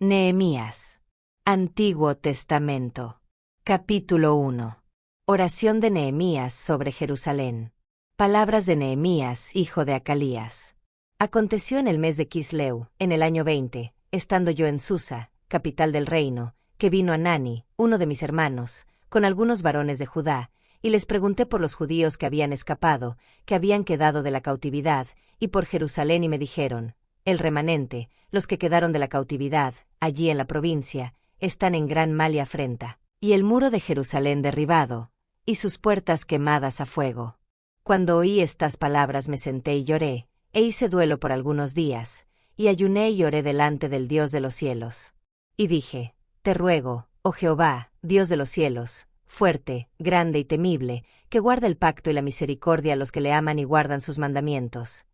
Nehemías. Antiguo Testamento. Capítulo 1. Oración de Nehemías sobre Jerusalén. Palabras de Nehemías, hijo de Acalías. Aconteció en el mes de Quisleu, en el año 20, estando yo en Susa, capital del reino, que vino Hanani, uno de mis hermanos, con algunos varones de Judá, y les pregunté por los judíos que habían escapado, que habían quedado de la cautividad, y por Jerusalén, y me dijeron: el remanente, los que quedaron de la cautividad, allí en la provincia, están en gran mal y afrenta, y el muro de Jerusalén derribado, y sus puertas quemadas a fuego. Cuando oí estas palabras me senté y lloré, e hice duelo por algunos días, y ayuné y oré delante del Dios de los cielos. Y dije: te ruego, oh Jehová, Dios de los cielos, fuerte, grande y temible, que guarda el pacto y la misericordia a los que le aman y guardan sus mandamientos.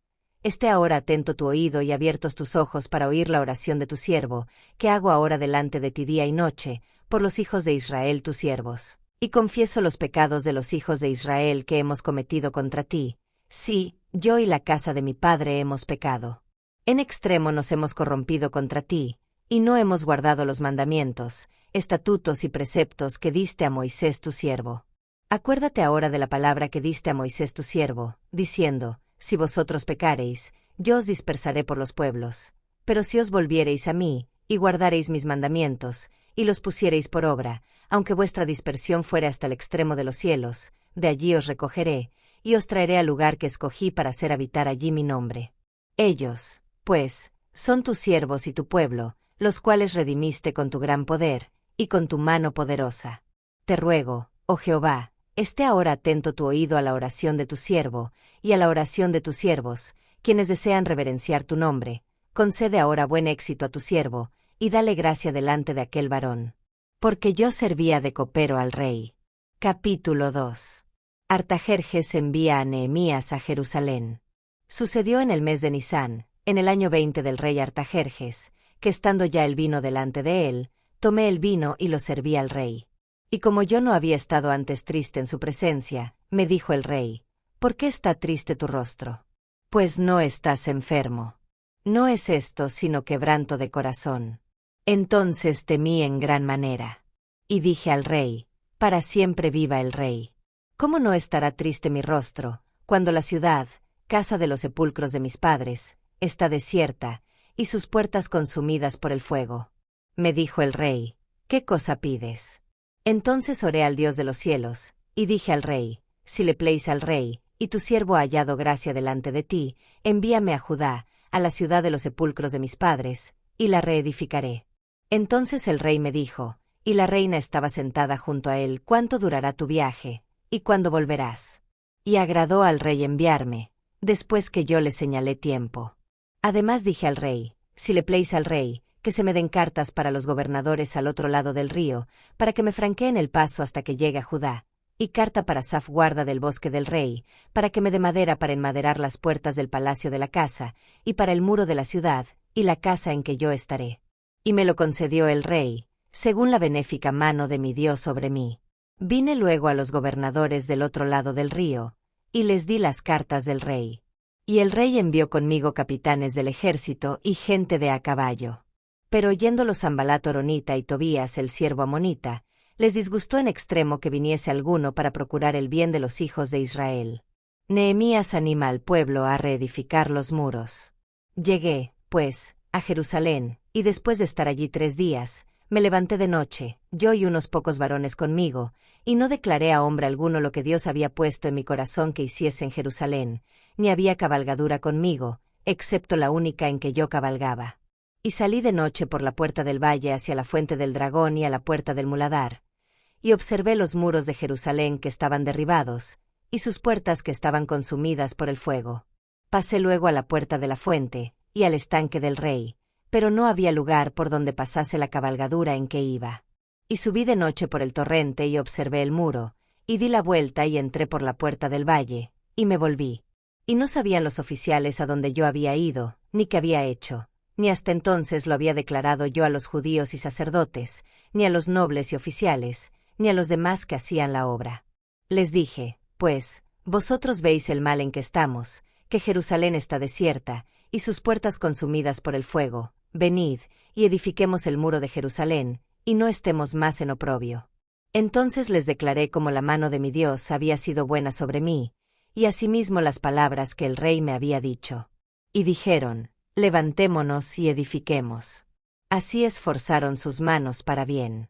Esté ahora atento tu oído y abiertos tus ojos para oír la oración de tu siervo, que hago ahora delante de ti día y noche, por los hijos de Israel tus siervos. Y confieso los pecados de los hijos de Israel que hemos cometido contra ti. Sí, yo y la casa de mi padre hemos pecado. En extremo nos hemos corrompido contra ti, y no hemos guardado los mandamientos, estatutos y preceptos que diste a Moisés tu siervo. Acuérdate ahora de la palabra que diste a Moisés tu siervo, diciendo: si vosotros pecareis, yo os dispersaré por los pueblos. Pero si os volviereis a mí, y guardareis mis mandamientos, y los pusiereis por obra, aunque vuestra dispersión fuere hasta el extremo de los cielos, de allí os recogeré, y os traeré al lugar que escogí para hacer habitar allí mi nombre. Ellos, pues, son tus siervos y tu pueblo, los cuales redimiste con tu gran poder, y con tu mano poderosa. Te ruego, oh Jehová, esté ahora atento tu oído a la oración de tu siervo, y a la oración de tus siervos, quienes desean reverenciar tu nombre. Concede ahora buen éxito a tu siervo, y dale gracia delante de aquel varón. Porque yo servía de copero al rey. Capítulo 2. Artajerjes envía a Nehemías a Jerusalén. Sucedió en el mes de Nisán, en el año 20 del rey Artajerjes, que estando ya el vino delante de él, tomé el vino y lo serví al rey. Y como yo no había estado antes triste en su presencia, me dijo el rey: ¿por qué está triste tu rostro? Pues no estás enfermo. No es esto sino quebranto de corazón. Entonces temí en gran manera. Y dije al rey: para siempre viva el rey. ¿Cómo no estará triste mi rostro, cuando la ciudad, casa de los sepulcros de mis padres, está desierta, y sus puertas consumidas por el fuego? Me dijo el rey: ¿qué cosa pides? Entonces oré al Dios de los cielos, y dije al rey: si le place al rey, y tu siervo ha hallado gracia delante de ti, envíame a Judá, a la ciudad de los sepulcros de mis padres, y la reedificaré. Entonces el rey me dijo, y la reina estaba sentada junto a él: ¿cuánto durará tu viaje, y cuándo volverás? Y agradó al rey enviarme, después que yo le señalé tiempo. Además dije al rey: si le place al rey, que se me den cartas para los gobernadores al otro lado del río, para que me franqueen el paso hasta que llegue a Judá, y carta para Saf, guarda del bosque del rey, para que me dé madera para enmaderar las puertas del palacio de la casa, y para el muro de la ciudad, y la casa en que yo estaré. Y me lo concedió el rey, según la benéfica mano de mi Dios sobre mí. Vine luego a los gobernadores del otro lado del río, y les di las cartas del rey. Y el rey envió conmigo capitanes del ejército y gente de a caballo. Pero oyéndolo Sanbalat horonita y Tobías el siervo amonita, les disgustó en extremo que viniese alguno para procurar el bien de los hijos de Israel. Nehemías anima al pueblo a reedificar los muros. Llegué, pues, a Jerusalén, y después de estar allí 3 días, me levanté de noche, yo y unos pocos varones conmigo, y no declaré a hombre alguno lo que Dios había puesto en mi corazón que hiciese en Jerusalén, ni había cabalgadura conmigo, excepto la única en que yo cabalgaba. Y salí de noche por la puerta del valle hacia la fuente del dragón y a la puerta del muladar. Y observé los muros de Jerusalén que estaban derribados, y sus puertas que estaban consumidas por el fuego. Pasé luego a la puerta de la fuente, y al estanque del rey, pero no había lugar por donde pasase la cabalgadura en que iba. Y subí de noche por el torrente y observé el muro, y di la vuelta y entré por la puerta del valle, y me volví. Y no sabían los oficiales a donde yo había ido, ni qué había hecho. Ni hasta entonces lo había declarado yo a los judíos y sacerdotes, ni a los nobles y oficiales, ni a los demás que hacían la obra. Les dije: pues, vosotros veis el mal en que estamos, que Jerusalén está desierta, y sus puertas consumidas por el fuego, venid, y edifiquemos el muro de Jerusalén, y no estemos más en oprobio. Entonces les declaré cómo la mano de mi Dios había sido buena sobre mí, y asimismo las palabras que el rey me había dicho. Y dijeron, levantémonos y edifiquemos. Así esforzaron sus manos para bien.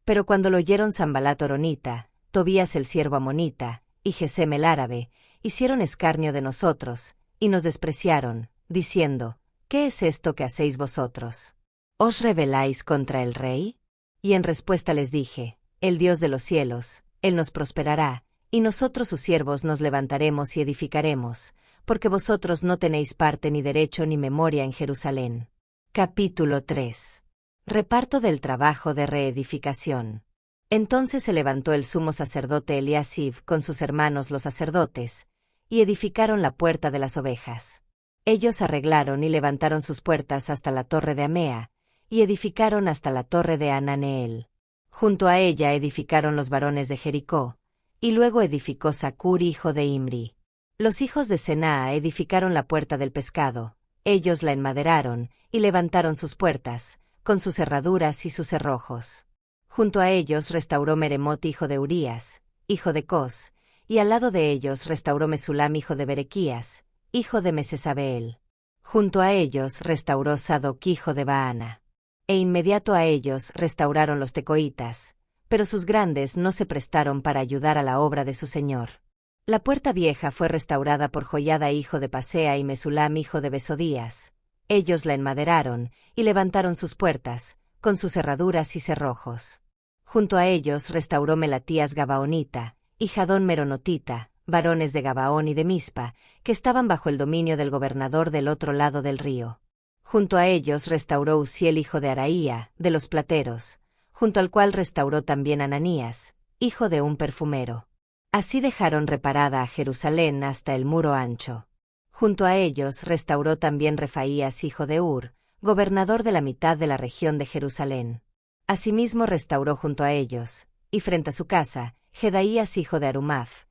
Pero cuando lo oyeron Sanbalat horonita, Tobías el siervo amonita, y Gesem el árabe, hicieron escarnio de nosotros, y nos despreciaron, diciendo, ¿qué es esto que hacéis vosotros? ¿Os rebeláis contra el rey? Y en respuesta les dije, el Dios de los cielos, Él nos prosperará, y nosotros sus siervos nos levantaremos y edificaremos, porque vosotros no tenéis parte ni derecho ni memoria en Jerusalén. Capítulo 3. Reparto del trabajo de reedificación. Entonces se levantó el sumo sacerdote Eliasib con sus hermanos los sacerdotes, y edificaron la puerta de las ovejas. Ellos arreglaron y levantaron sus puertas hasta la torre de Amea, y edificaron hasta la torre de Ananeel. Junto a ella edificaron los varones de Jericó, y luego edificó Zacur hijo de Imri. Los hijos de Senaa edificaron la puerta del pescado, ellos la enmaderaron, y levantaron sus puertas, con sus cerraduras y sus cerrojos. Junto a ellos restauró Meremot hijo de Urías, hijo de Cos, y al lado de ellos restauró Mesulam hijo de Berequías, hijo de Mesesabeel. Junto a ellos restauró Sadoc hijo de Baana. E inmediato a ellos restauraron los tecoitas, pero sus grandes no se prestaron para ayudar a la obra de su señor. La puerta vieja fue restaurada por Joiada hijo de Pasea y Mesulam hijo de Besodías. Ellos la enmaderaron, y levantaron sus puertas, con sus cerraduras y cerrojos. Junto a ellos restauró Melatías Gabaonita, y Jadón Meronotita, varones de Gabaón y de Mispa, que estaban bajo el dominio del gobernador del otro lado del río. Junto a ellos restauró Uziel hijo de Araía, de los plateros, junto al cual restauró también Ananías, hijo de un perfumero. Así dejaron reparada a Jerusalén hasta el muro ancho. Junto a ellos restauró también Refaías hijo de Ur, gobernador de la mitad de la región de Jerusalén. Asimismo restauró junto a ellos, y frente a su casa, Jedaías hijo de Arumaf,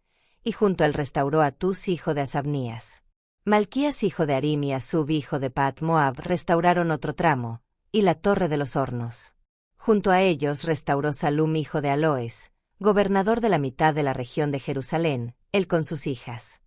y junto a él restauró a Tus hijo de Asabnías. Malquías hijo de Arim y Asub hijo de Pat Moab restauraron otro tramo, y la torre de los hornos. Junto a ellos restauró Salum hijo de Aloes, gobernador de la mitad de la región de Jerusalén, él con sus hijas.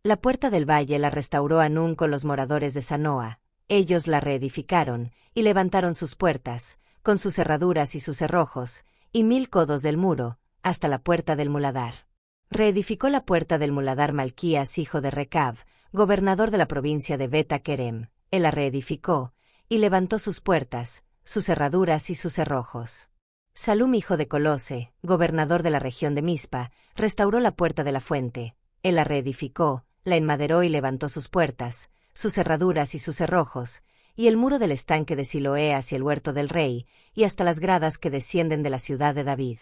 La puerta del valle la restauró Anún con los moradores de Sanoa, ellos la reedificaron, y levantaron sus puertas, con sus cerraduras y sus cerrojos, y 1000 codos del muro, hasta la puerta del muladar. Reedificó la puerta del muladar Malquías hijo de Recab, gobernador de la provincia de Bet-Akerem, él la reedificó, y levantó sus puertas, sus cerraduras y sus cerrojos. Salum hijo de Colose, gobernador de la región de Mispa, restauró la puerta de la fuente, él la reedificó, la enmaderó y levantó sus puertas, sus cerraduras y sus cerrojos, y el muro del estanque de Siloé hacia el huerto del rey, y hasta las gradas que descienden de la ciudad de David.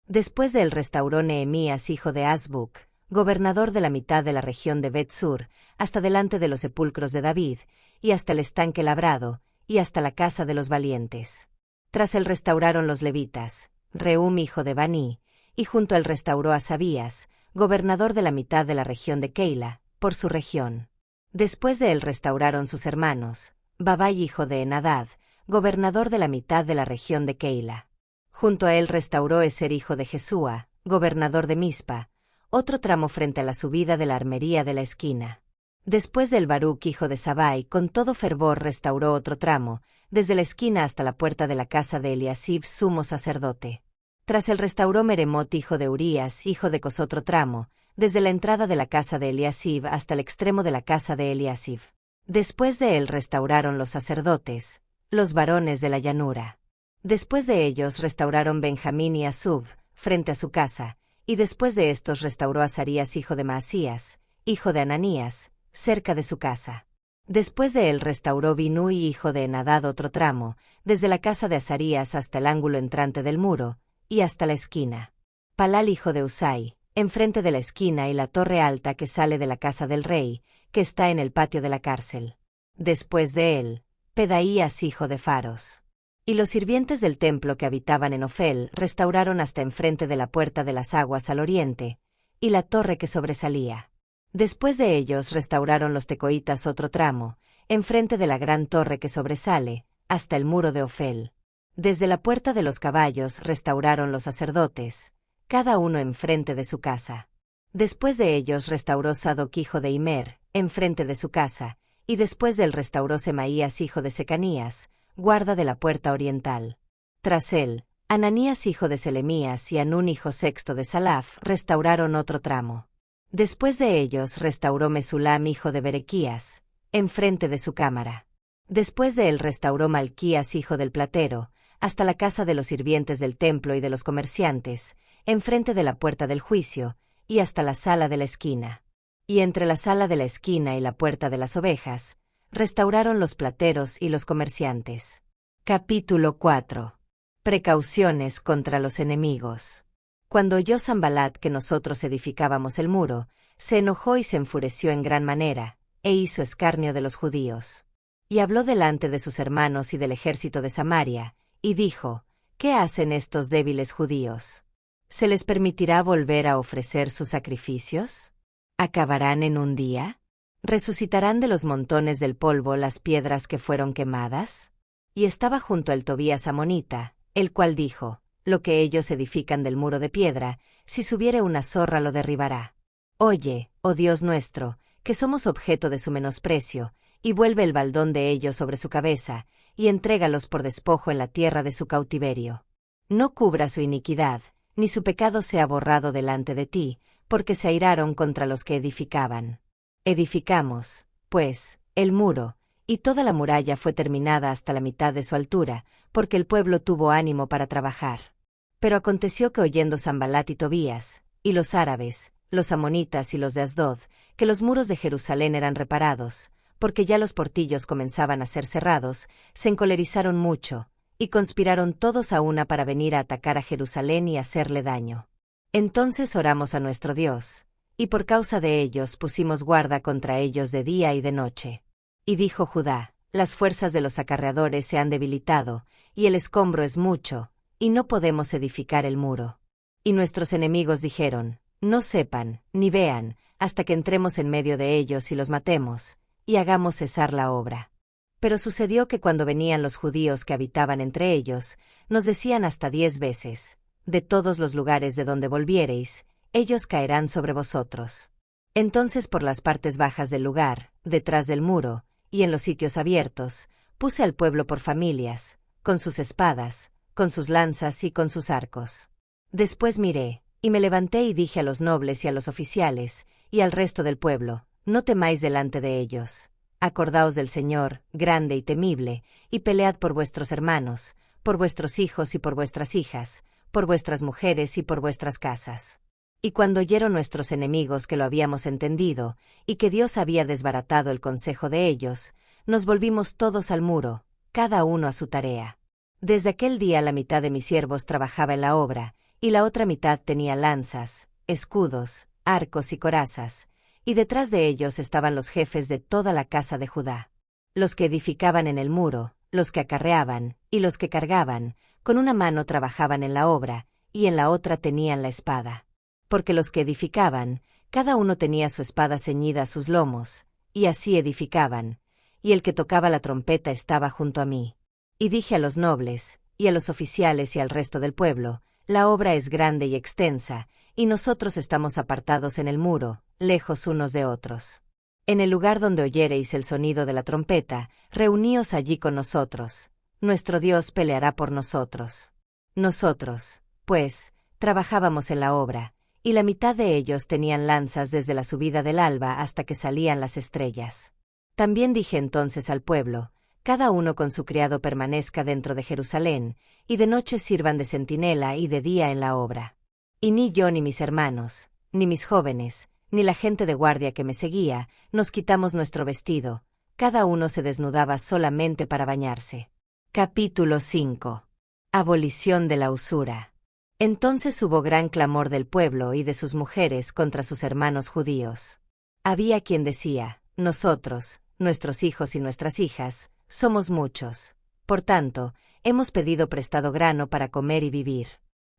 Después de él restauró Nehemías hijo de Azbuc, gobernador de la mitad de la región de Bet-Sur, hasta delante de los sepulcros de David, y hasta el estanque labrado, y hasta la casa de los valientes. Tras él restauraron los levitas, Rehum hijo de Bani, y junto a él restauró a Sabías, gobernador de la mitad de la región de Keila, por su región. Después de él restauraron sus hermanos, Babai hijo de Enadad, gobernador de la mitad de la región de Keila. Junto a él restauró Eser hijo de Jesúa, gobernador de Mispa, otro tramo frente a la subida de la armería de la esquina. Después del Baruc hijo de Sabai con todo fervor restauró otro tramo, desde la esquina hasta la puerta de la casa de Eliasib sumo sacerdote. Tras él restauró Meremot hijo de Urías, hijo de Cos otro tramo, desde la entrada de la casa de Eliasib hasta el extremo de la casa de Eliasib. Después de él restauraron los sacerdotes, los varones de la llanura. Después de ellos restauraron Benjamín y Asub, frente a su casa, y después de estos restauró a Azarías hijo de Maasías, hijo de Ananías, cerca de su casa. Después de él restauró Binui hijo de Enadad otro tramo, desde la casa de Azarías hasta el ángulo entrante del muro, y hasta la esquina. Palal hijo de Usai, enfrente de la esquina y la torre alta que sale de la casa del rey, que está en el patio de la cárcel. Después de él, Pedaías hijo de Faros. Y los sirvientes del templo que habitaban en Ofel restauraron hasta enfrente de la puerta de las aguas al oriente, y la torre que sobresalía. Después de ellos restauraron los tecoitas otro tramo, enfrente de la gran torre que sobresale, hasta el muro de Ofel. Desde la puerta de los caballos restauraron los sacerdotes, cada uno enfrente de su casa. Después de ellos restauró Sadoc hijo de Imer, enfrente de su casa, y después de él restauró Semaías hijo de Secanías, guarda de la puerta oriental. Tras él, Ananías hijo de Selemías y Anún hijo sexto de Salaf restauraron otro tramo. Después de ellos restauró Mesulam hijo de Berequías, enfrente de su cámara. Después de él restauró Malquías hijo del platero, hasta la casa de los sirvientes del templo y de los comerciantes, enfrente de la puerta del juicio, y hasta la sala de la esquina. Y entre la sala de la esquina y la puerta de las ovejas, restauraron los plateros y los comerciantes. Capítulo 4. Precauciones contra los enemigos. Cuando oyó Sanbalat que nosotros edificábamos el muro, se enojó y se enfureció en gran manera, e hizo escarnio de los judíos. Y habló delante de sus hermanos y del ejército de Samaria, y dijo: ¿Qué hacen estos débiles judíos? ¿Se les permitirá volver a ofrecer sus sacrificios? ¿Acabarán en un día? ¿Resucitarán de los montones del polvo las piedras que fueron quemadas? Y estaba junto al Tobías amonita, el cual dijo: Lo que ellos edifican del muro de piedra, si subiere una zorra lo derribará. Oye, oh Dios nuestro, que somos objeto de su menosprecio, y vuelve el baldón de ellos sobre su cabeza, y entrégalos por despojo en la tierra de su cautiverio. No cubra su iniquidad, ni su pecado sea borrado delante de ti, porque se airaron contra los que edificaban. Edificamos, pues, el muro, y toda la muralla fue terminada hasta la mitad de su altura, porque el pueblo tuvo ánimo para trabajar. Pero aconteció que oyendo Sanbalat y Tobías, y los árabes, los amonitas y los de Asdod, que los muros de Jerusalén eran reparados, porque ya los portillos comenzaban a ser cerrados, se encolerizaron mucho, y conspiraron todos a una para venir a atacar a Jerusalén y hacerle daño. Entonces oramos a nuestro Dios, y por causa de ellos pusimos guarda contra ellos de día y de noche. Y dijo Judá: Las fuerzas de los acarreadores se han debilitado, y el escombro es mucho, y no podemos edificar el muro. Y nuestros enemigos dijeron: No sepan, ni vean, hasta que entremos en medio de ellos y los matemos, y hagamos cesar la obra. Pero sucedió que cuando venían los judíos que habitaban entre ellos, nos decían hasta 10 veces: De todos los lugares de donde volviereis, ellos caerán sobre vosotros. Entonces por las partes bajas del lugar, detrás del muro, y en los sitios abiertos, puse al pueblo por familias, con sus espadas, con sus lanzas y con sus arcos. Después miré, y me levanté y dije a los nobles y a los oficiales, y al resto del pueblo: No temáis delante de ellos. Acordaos del Señor, grande y temible, y pelead por vuestros hermanos, por vuestros hijos y por vuestras hijas, por vuestras mujeres y por vuestras casas. Y cuando oyeron nuestros enemigos que lo habíamos entendido, y que Dios había desbaratado el consejo de ellos, nos volvimos todos al muro, cada uno a su tarea. Desde aquel día la mitad de mis siervos trabajaba en la obra, y la otra mitad tenía lanzas, escudos, arcos y corazas, y detrás de ellos estaban los jefes de toda la casa de Judá. Los que edificaban en el muro, los que acarreaban, y los que cargaban, con una mano trabajaban en la obra, y en la otra tenían la espada. Porque los que edificaban, cada uno tenía su espada ceñida a sus lomos, y así edificaban, y el que tocaba la trompeta estaba junto a mí. Y dije a los nobles, y a los oficiales y al resto del pueblo: La obra es grande y extensa, y nosotros estamos apartados en el muro, lejos unos de otros. En el lugar donde oyereis el sonido de la trompeta, reuníos allí con nosotros. Nuestro Dios peleará por nosotros. Nosotros, pues, trabajábamos en la obra, y la mitad de ellos tenían lanzas desde la subida del alba hasta que salían las estrellas. También dije entonces al pueblo: Cada uno con su criado permanezca dentro de Jerusalén, y de noche sirvan de centinela y de día en la obra. Y ni yo ni mis hermanos, ni mis jóvenes, ni la gente de guardia que me seguía, nos quitamos nuestro vestido, cada uno se desnudaba solamente para bañarse. Capítulo 5. Abolición de la usura. Entonces hubo gran clamor del pueblo y de sus mujeres contra sus hermanos judíos. Había quien decía: Nosotros, nuestros hijos y nuestras hijas, somos muchos. Por tanto, hemos pedido prestado grano para comer y vivir.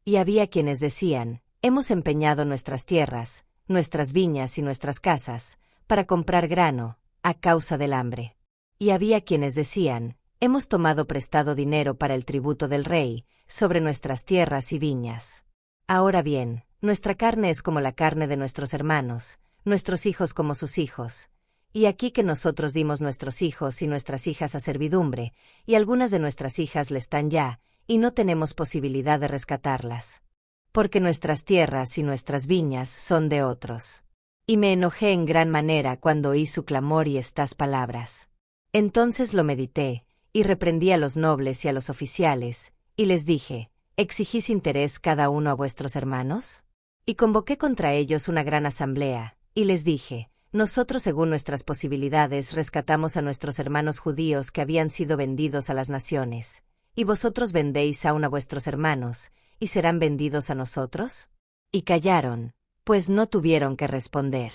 Y había quienes decían: Hemos empeñado nuestras tierras, nuestras viñas y nuestras casas, para comprar grano, a causa del hambre. Y había quienes decían: Hemos tomado prestado dinero para el tributo del rey, sobre nuestras tierras y viñas. Ahora bien, nuestra carne es como la carne de nuestros hermanos, nuestros hijos como sus hijos. Y aquí que nosotros dimos nuestros hijos y nuestras hijas a servidumbre, y algunas de nuestras hijas le están ya, y no tenemos posibilidad de rescatarlas. Porque nuestras tierras y nuestras viñas son de otros. Y me enojé en gran manera cuando oí su clamor y estas palabras. Entonces lo medité, y reprendí a los nobles y a los oficiales, y les dije, ¿exigís interés cada uno a vuestros hermanos? Y convoqué contra ellos una gran asamblea, y les dije, nosotros según nuestras posibilidades rescatamos a nuestros hermanos judíos que habían sido vendidos a las naciones, y vosotros vendéis aún a vuestros hermanos, ¿y serán vendidos a nosotros? Y callaron, pues no tuvieron que responder.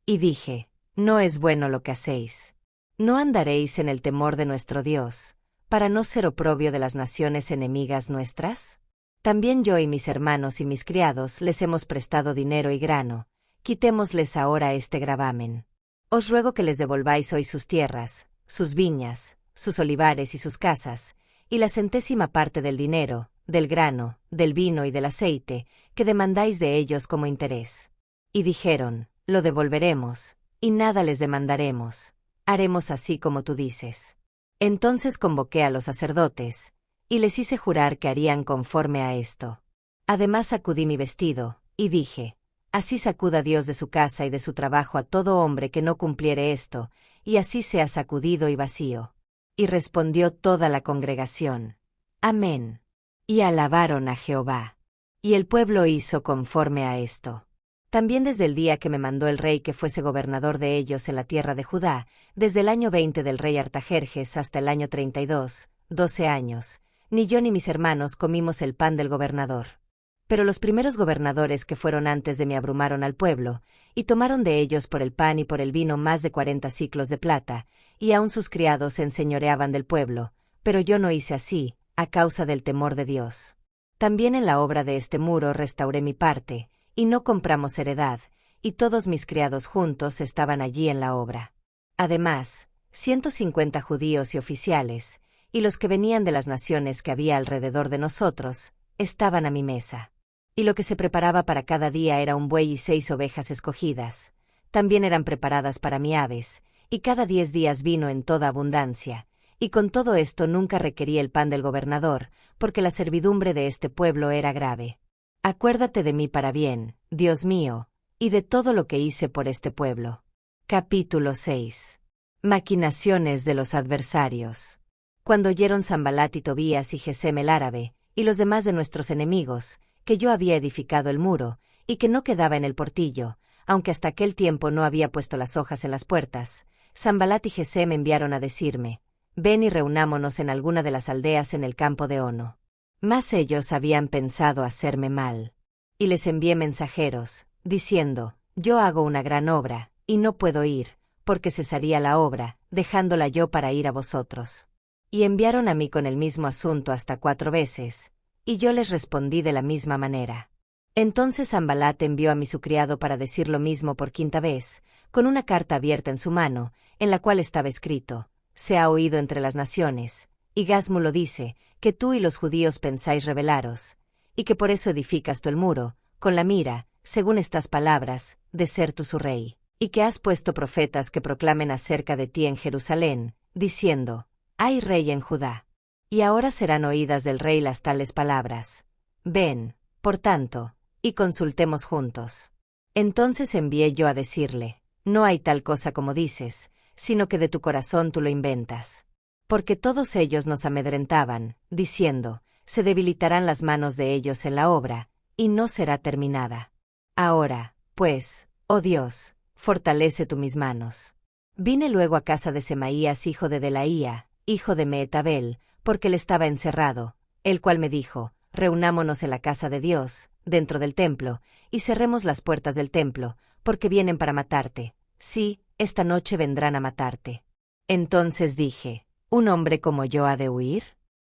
Y dije, no es bueno lo que hacéis. ¿No andaréis en el temor de nuestro Dios, para no ser oprobio de las naciones enemigas nuestras? También yo y mis hermanos y mis criados les hemos prestado dinero y grano, quitémosles ahora este gravamen. Os ruego que les devolváis hoy sus tierras, sus viñas, sus olivares y sus casas, y la centésima parte del dinero, del grano, del vino y del aceite, que demandáis de ellos como interés. Y dijeron, lo devolveremos, y nada les demandaremos. Haremos así como tú dices. Entonces convoqué a los sacerdotes, y les hice jurar que harían conforme a esto. Además sacudí mi vestido, y dije, así sacuda Dios de su casa y de su trabajo a todo hombre que no cumpliere esto, y así sea sacudido y vacío. Y respondió toda la congregación, Amén. Y alabaron a Jehová. Y el pueblo hizo conforme a esto. También desde el día que me mandó el rey que fuese gobernador de ellos en la tierra de Judá, desde el año 20 del rey Artajerjes hasta el año 32, 12 años, ni yo ni mis hermanos comimos el pan del gobernador. Pero los primeros gobernadores que fueron antes de mí abrumaron al pueblo, y tomaron de ellos por el pan y por el vino más de 40 siclos de plata, y aun sus criados se enseñoreaban del pueblo, pero yo no hice así, a causa del temor de Dios. También en la obra de este muro restauré mi parte, y no compramos heredad, y todos mis criados juntos estaban allí en la obra. Además, 150 judíos y oficiales, y los que venían de las naciones que había alrededor de nosotros, estaban a mi mesa. Y lo que se preparaba para cada día era un buey y 6 ovejas escogidas. También eran preparadas para mí aves, y cada 10 días vino en toda abundancia. Y con todo esto nunca requerí el pan del gobernador, porque la servidumbre de este pueblo era grave. Acuérdate de mí para bien, Dios mío, y de todo lo que hice por este pueblo. Capítulo 6. Maquinaciones de los adversarios. Cuando oyeron Sanbalat y Tobías y Gesem el árabe, y los demás de nuestros enemigos, que yo había edificado el muro, y que no quedaba en el portillo, aunque hasta aquel tiempo no había puesto las hojas en las puertas, Sanbalat y Gesem enviaron a decirme, ven y reunámonos en alguna de las aldeas en el campo de Ono. Mas ellos habían pensado hacerme mal. Y les envié mensajeros, diciendo, yo hago una gran obra, y no puedo ir, porque cesaría la obra, dejándola yo para ir a vosotros. Y enviaron a mí con el mismo asunto hasta 4 veces, y yo les respondí de la misma manera. Entonces Sanbalat envió a mí su criado para decir lo mismo por 5ª vez, con una carta abierta en su mano, en la cual estaba escrito, se ha oído entre las naciones, y Gasmulo dice, que tú y los judíos pensáis rebelaros, y que por eso edificas tú el muro, con la mira, según estas palabras, de ser tú su rey, y que has puesto profetas que proclamen acerca de ti en Jerusalén, diciendo, hay rey en Judá. Y ahora serán oídas del rey las tales palabras. Ven, por tanto, y consultemos juntos. Entonces envié yo a decirle, no hay tal cosa como dices, sino que de tu corazón tú lo inventas. Porque todos ellos nos amedrentaban, diciendo, se debilitarán las manos de ellos en la obra, y no será terminada. Ahora, pues, oh Dios, fortalece tú mis manos. Vine luego a casa de Semaías hijo de Delaía, hijo de Mehetabel, porque él estaba encerrado, el cual me dijo, reunámonos en la casa de Dios, dentro del templo, y cerremos las puertas del templo, porque vienen para matarte. Sí, esta noche vendrán a matarte. Entonces dije, ¿un hombre como yo ha de huir?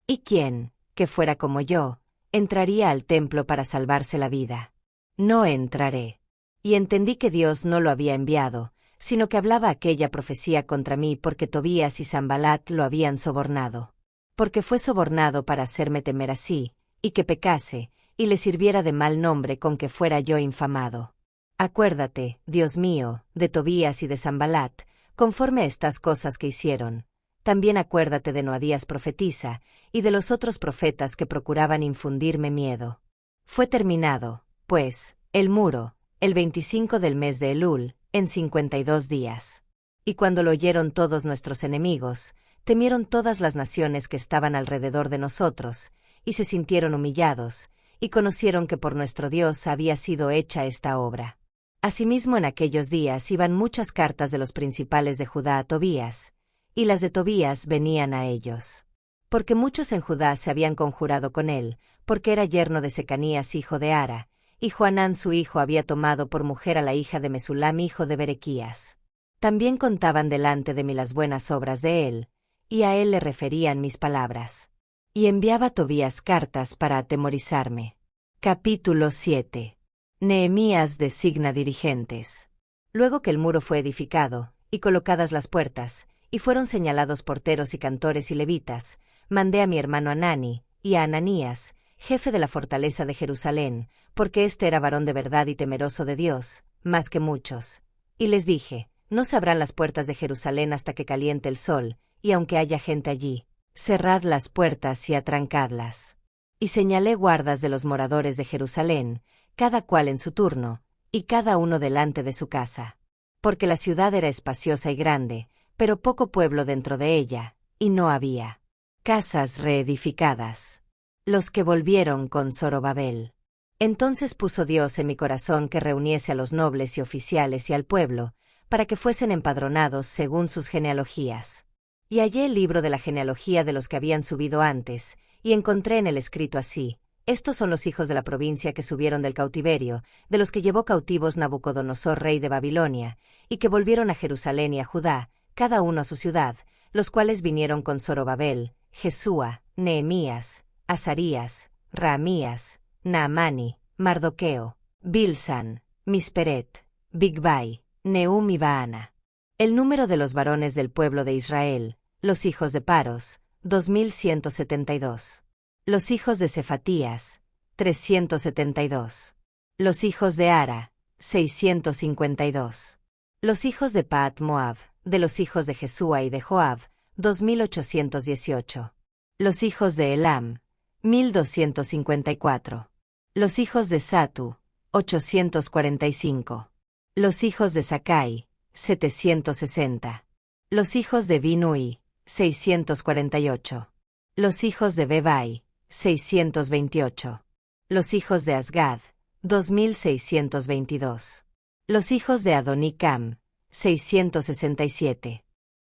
¿Y quién, que fuera como yo, entraría al templo para salvarse la vida? No entraré. Y entendí que Dios no lo había enviado, sino que hablaba aquella profecía contra mí porque Tobías y Sanbalat lo habían sobornado. porque fue sobornado para hacerme temer así, y que pecase, y le sirviera de mal nombre con que fuera yo infamado. Acuérdate, Dios mío, de Tobías y de Sanbalat, conforme a estas cosas que hicieron. También acuérdate de Noadías profetisa, y de los otros profetas que procuraban infundirme miedo. Fue terminado, pues, el muro, el 25 del mes de Elul, en 52 días. Y cuando lo oyeron todos nuestros enemigos, temieron todas las naciones que estaban alrededor de nosotros, y se sintieron humillados, y conocieron que por nuestro Dios había sido hecha esta obra. Asimismo en aquellos días iban muchas cartas de los principales de Judá a Tobías, y las de Tobías venían a ellos. Porque muchos en Judá se habían conjurado con él, porque era yerno de Secanías hijo de Ara, y Johanán su hijo había tomado por mujer a la hija de Mesulam hijo de Berequías. También contaban delante de mí las buenas obras de él, y a él le referían mis palabras. Y enviaba Tobías cartas para atemorizarme. Capítulo 7. Nehemías designa dirigentes. Luego que el muro fue edificado, y colocadas las puertas, y fueron señalados porteros y cantores y levitas, mandé a mi hermano Hanani, y a Ananías, jefe de la fortaleza de Jerusalén, porque éste era varón de verdad y temeroso de Dios, más que muchos. Y les dije, no se abran las puertas de Jerusalén hasta que caliente el sol, y aunque haya gente allí, cerrad las puertas y atrancadlas. Y señalé guardas de los moradores de Jerusalén, cada cual en su turno, y cada uno delante de su casa. Porque la ciudad era espaciosa y grande, pero poco pueblo dentro de ella, y no había casas reedificadas. Los que volvieron con Zorobabel. Entonces puso Dios en mi corazón que reuniese a los nobles y oficiales y al pueblo, para que fuesen empadronados según sus genealogías. Y hallé el libro de la genealogía de los que habían subido antes, y encontré en el escrito así: estos son los hijos de la provincia que subieron del cautiverio, de los que llevó cautivos Nabucodonosor rey de Babilonia, y que volvieron a Jerusalén y a Judá, cada uno a su ciudad, los cuales vinieron con Zorobabel, Jesúa, Nehemías, Azarías, Raamías, Naamani, Mardoqueo, Bilsan, Misperet, Bigvai, Nehum y Baana. El número de los varones del pueblo de Israel, los hijos de Paros, 2172. Los hijos de Cefatías, 372. Los hijos de Ara, 652. Los hijos de Paat Moab, de los hijos de Jesúa y de Joab, 2818. Los hijos de Elam, 1254. Los hijos de Satu, 845. Los hijos de Sakai, 760. Los hijos de Binui, 648. Los hijos de Bebai, 628. Los hijos de Asgad, 2622. Los hijos de Adonicam, 667.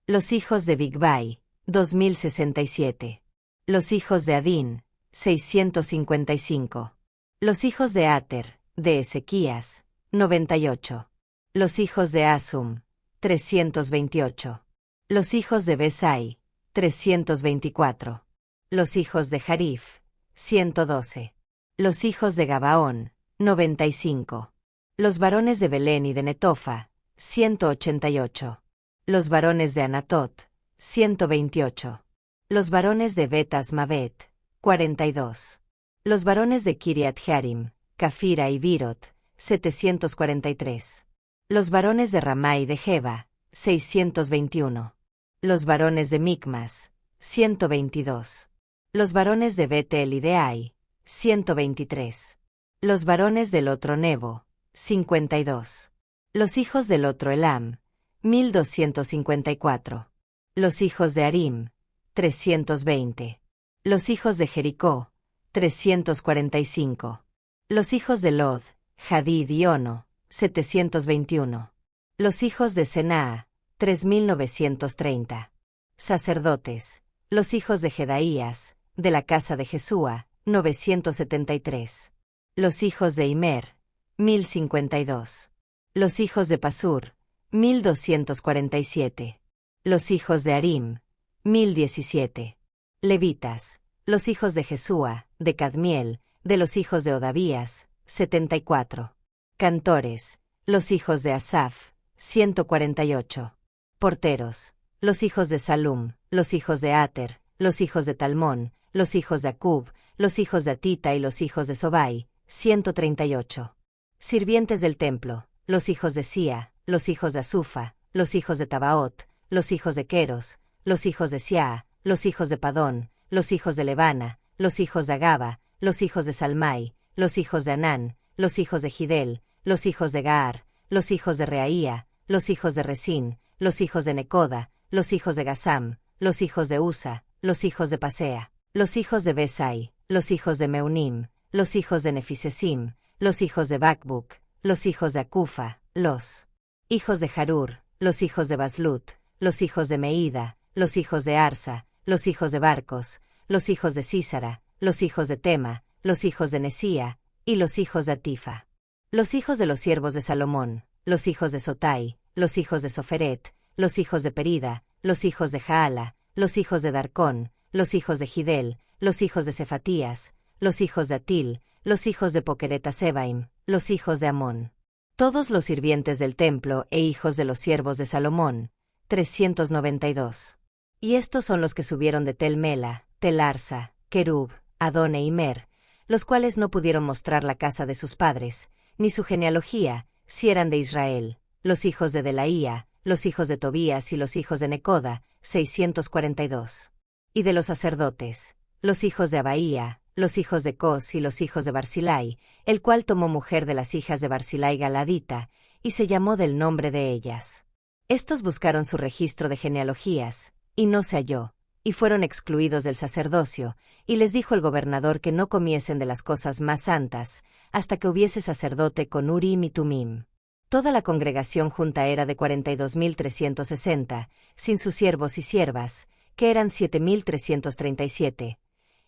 Los hijos de Bigvai, 2067. Los hijos de Adín, 655. Los hijos de Ater, de Ezequías, 98. Los hijos de Asum, 328. Los hijos de Besai, 324. Los hijos de Jarif, 112. Los hijos de Gabaón, 95. Los varones de Belén y de Netofa, 188. Los varones de Anatot, 128. Los varones de Bet Asmavet, 42. Los varones de Kiriat Jearim, Cafira y Virot, 743. Los varones de Ramá y de Jeba, 621. Los varones de Micmas, 122. Los varones de Betel y de Ai, 123. Los varones del otro Nebo, 52. Los hijos del otro Elam, 1254. Los hijos de Arim, 320. Los hijos de Jericó, 345. Los hijos de Lod, Hadid y Ono, 721. Los hijos de Senaa, 3930. Sacerdotes. Los hijos de Jedaías, de la casa de Jesúa, 973. Los hijos de Imer, 1052. Los hijos de Pasur, 1247. Los hijos de Arim, 1017. Levitas. Los hijos de Jesúa, de Cadmiel, de los hijos de Odavías, 74. Cantores. Los hijos de Asaf, 148. Porteros. Los hijos de Salum, los hijos de Ater, los hijos de Talmón, los hijos de Acub, los hijos de Atita y los hijos de Sobai, 138. Sirvientes del templo, los hijos de Sia, los hijos de Azufa, los hijos de Tabaot, los hijos de Queros, los hijos de Siaa, los hijos de Padón, los hijos de Levana, los hijos de Agaba, los hijos de Salmai, los hijos de Anán, los hijos de Gidel, los hijos de Gaar, los hijos de Reaía, los hijos de Resín, los hijos de Necoda, los hijos de Gasam, los hijos de Usa, los hijos de Pasea, los hijos de Besai, los hijos de Meunim, los hijos de Nefisesim, los hijos de Bacbuc, los hijos de Acufa, los hijos de Harur, los hijos de Baslut, los hijos de Meida, los hijos de Arsa, los hijos de Barcos, los hijos de Císara, los hijos de Tema, los hijos de Nesía, y los hijos de Atifa. Los hijos de los siervos de Salomón, los hijos de Sotai, los hijos de Soferet, los hijos de Perida, los hijos de Jaala, los hijos de Darcón, los hijos de Gidel, los hijos de Cefatías, los hijos de Atil, los hijos de Pokereta Sebaim, los hijos de Amón. Todos los sirvientes del templo e hijos de los siervos de Salomón, 392. Y estos son los que subieron de Tel Mela, Tel Arsa, Kerub, Adón e Imer, los cuales no pudieron mostrar la casa de sus padres, ni su genealogía, si eran de Israel, los hijos de Delaía, los hijos de Tobías y los hijos de Necoda, 642. Y de los sacerdotes, los hijos de Abaía, los hijos de Cos y los hijos de Barzilai, el cual tomó mujer de las hijas de Barzilai Galadita, y se llamó del nombre de ellas. Estos buscaron su registro de genealogías, y no se halló, y fueron excluidos del sacerdocio, y les dijo el gobernador que no comiesen de las cosas más santas, hasta que hubiese sacerdote con Urim y Tumim. Toda la congregación junta era de 42.360, sin sus siervos y siervas, que eran 7.337,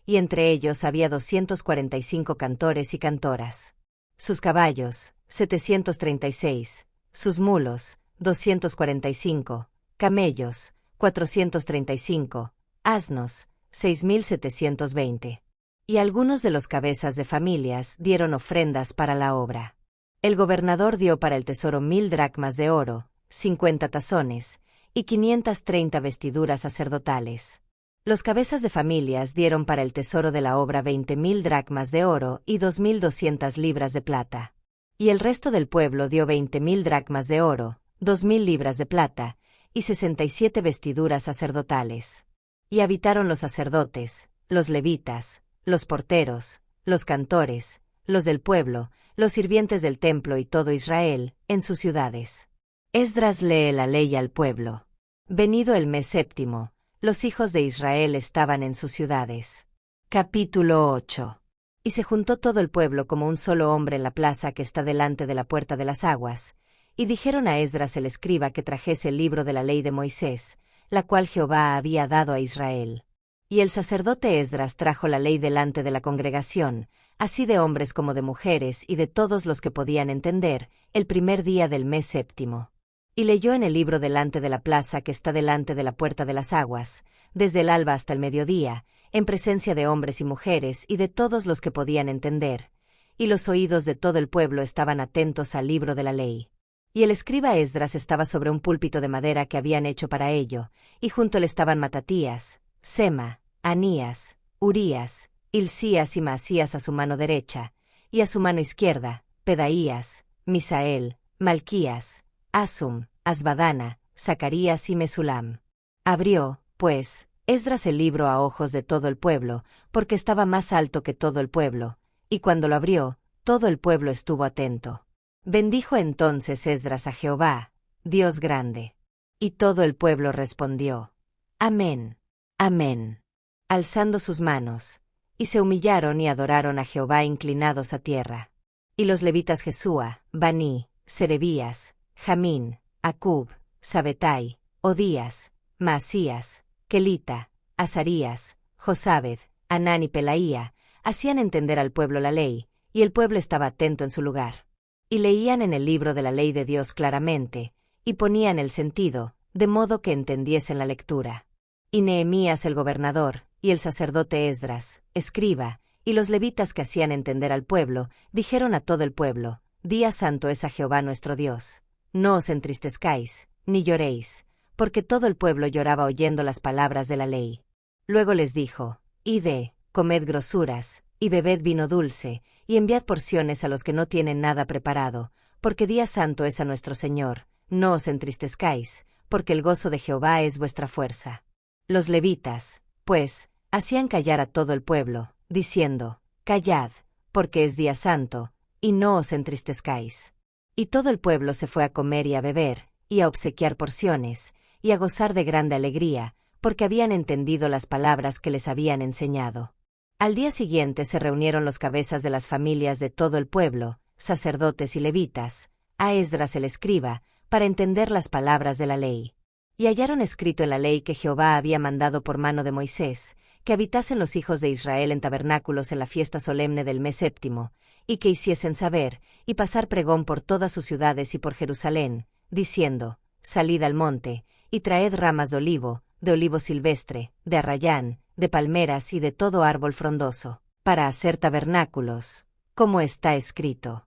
y entre ellos había 245 cantores y cantoras. Sus caballos, 736, sus mulos, 245, camellos, 435, asnos, 6.720. Y algunos de los cabezas de familias dieron ofrendas para la obra. El gobernador dio para el tesoro 1,000 dracmas de oro, 50 tazones, y 530 vestiduras sacerdotales. Los cabezas de familias dieron para el tesoro de la obra 20,000 dracmas de oro y 2,200 libras de plata. Y el resto del pueblo dio 20,000 dracmas de oro, 2,000 libras de plata, y 67 vestiduras sacerdotales. Y habitaron los sacerdotes, los levitas, los porteros, los cantores, los del pueblo, los sirvientes del templo y todo Israel, en sus ciudades. Esdras lee la ley al pueblo. Venido el mes séptimo, los hijos de Israel estaban en sus ciudades. Capítulo 8. Y se juntó todo el pueblo como un solo hombre en la plaza que está delante de la puerta de las aguas, y dijeron a Esdras el escriba que trajese el libro de la ley de Moisés, la cual Jehová había dado a Israel. Y el sacerdote Esdras trajo la ley delante de la congregación, así de hombres como de mujeres y de todos los que podían entender, el primer día del mes séptimo. Y leyó en el libro delante de la plaza que está delante de la puerta de las aguas, desde el alba hasta el mediodía, en presencia de hombres y mujeres y de todos los que podían entender, y los oídos de todo el pueblo estaban atentos al libro de la ley. Y el escriba Esdras estaba sobre un púlpito de madera que habían hecho para ello, y junto él estaban Matatías, Sema, Anías, Urías, Hilcías y Maasías a su mano derecha, y a su mano izquierda, Pedaías, Misael, Malquías, Asum, Asbadana, Zacarías y Mesulam. Abrió, pues, Esdras el libro a ojos de todo el pueblo, porque estaba más alto que todo el pueblo, y cuando lo abrió, todo el pueblo estuvo atento. Bendijo entonces Esdras a Jehová, Dios grande. Y todo el pueblo respondió: Amén, amén, alzando sus manos, y se humillaron y adoraron a Jehová inclinados a tierra. Y los levitas Jesúa, Baní, Serebías, Jamín, Acub, Sabetai, Odías, Maasías, Kelita, Azarías, Josabed, Anán y Pelaía, hacían entender al pueblo la ley, y el pueblo estaba atento en su lugar. Y leían en el libro de la ley de Dios claramente, y ponían el sentido, de modo que entendiesen la lectura. Y Nehemías el gobernador, y el sacerdote Esdras, escriba, y los levitas que hacían entender al pueblo, dijeron a todo el pueblo: Día santo es a Jehová nuestro Dios. No os entristezcáis, ni lloréis, porque todo el pueblo lloraba oyendo las palabras de la ley. Luego les dijo: Id, comed grosuras, y bebed vino dulce, y enviad porciones a los que no tienen nada preparado, porque día santo es a nuestro Señor. No os entristezcáis, porque el gozo de Jehová es vuestra fuerza. Los levitas, pues, hacían callar a todo el pueblo, diciendo: Callad, porque es día santo, y no os entristezcáis. Y todo el pueblo se fue a comer y a beber, y a obsequiar porciones, y a gozar de grande alegría, porque habían entendido las palabras que les habían enseñado. Al día siguiente se reunieron los cabezas de las familias de todo el pueblo, sacerdotes y levitas, a Esdras el escriba, para entender las palabras de la ley. Y hallaron escrito en la ley que Jehová había mandado por mano de Moisés, que habitasen los hijos de Israel en tabernáculos en la fiesta solemne del mes séptimo, y que hiciesen saber, y pasar pregón por todas sus ciudades y por Jerusalén, diciendo: Salid al monte, y traed ramas de olivo silvestre, de arrayán, de palmeras y de todo árbol frondoso, para hacer tabernáculos, como está escrito.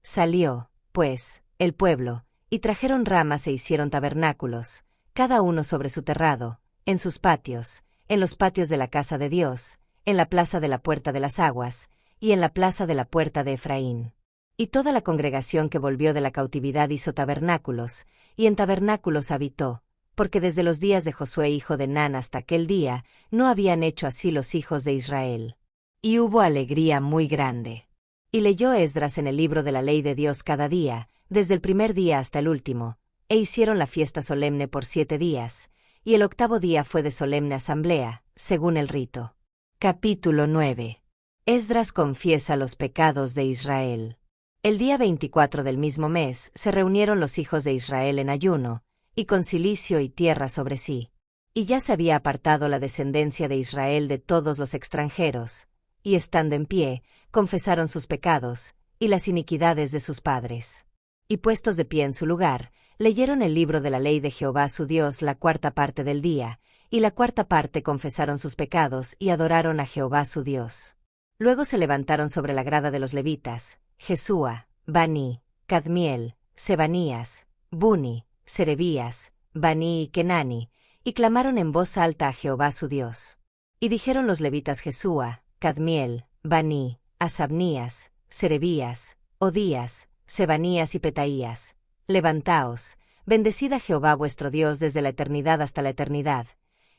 Salió, pues, el pueblo, y trajeron ramas e hicieron tabernáculos, cada uno sobre su terrado, en sus patios, en los patios de la casa de Dios, en la plaza de la puerta de las aguas, y en la plaza de la puerta de Efraín. Y toda la congregación que volvió de la cautividad hizo tabernáculos, y en tabernáculos habitó, porque desde los días de Josué hijo de Nun hasta aquel día, no habían hecho así los hijos de Israel. Y hubo alegría muy grande. Y leyó Esdras en el libro de la ley de Dios cada día, desde el primer día hasta el último, e hicieron la fiesta solemne por 7 días, y el 8º día fue de solemne asamblea, según el rito. Capítulo 9. Esdras confiesa los pecados de Israel. El día 24 del mismo mes se reunieron los hijos de Israel en ayuno, y con cilicio y tierra sobre sí. Y ya se había apartado la descendencia de Israel de todos los extranjeros, y estando en pie, confesaron sus pecados, y las iniquidades de sus padres. Y puestos de pie en su lugar, leyeron el libro de la ley de Jehová su Dios la 4ª parte del día, y la 4ª parte confesaron sus pecados y adoraron a Jehová su Dios. Luego se levantaron sobre la grada de los levitas, Jesúa, Bani, Cadmiel, Sebanías, Buni, Serebías, Bani y Kenani, y clamaron en voz alta a Jehová su Dios. Y dijeron los levitas Jesúa, Cadmiel, Bani, Asabnías, Serebías, Odías, Sebanías y Petaías: Levantaos, bendecid a Jehová vuestro Dios desde la eternidad hasta la eternidad,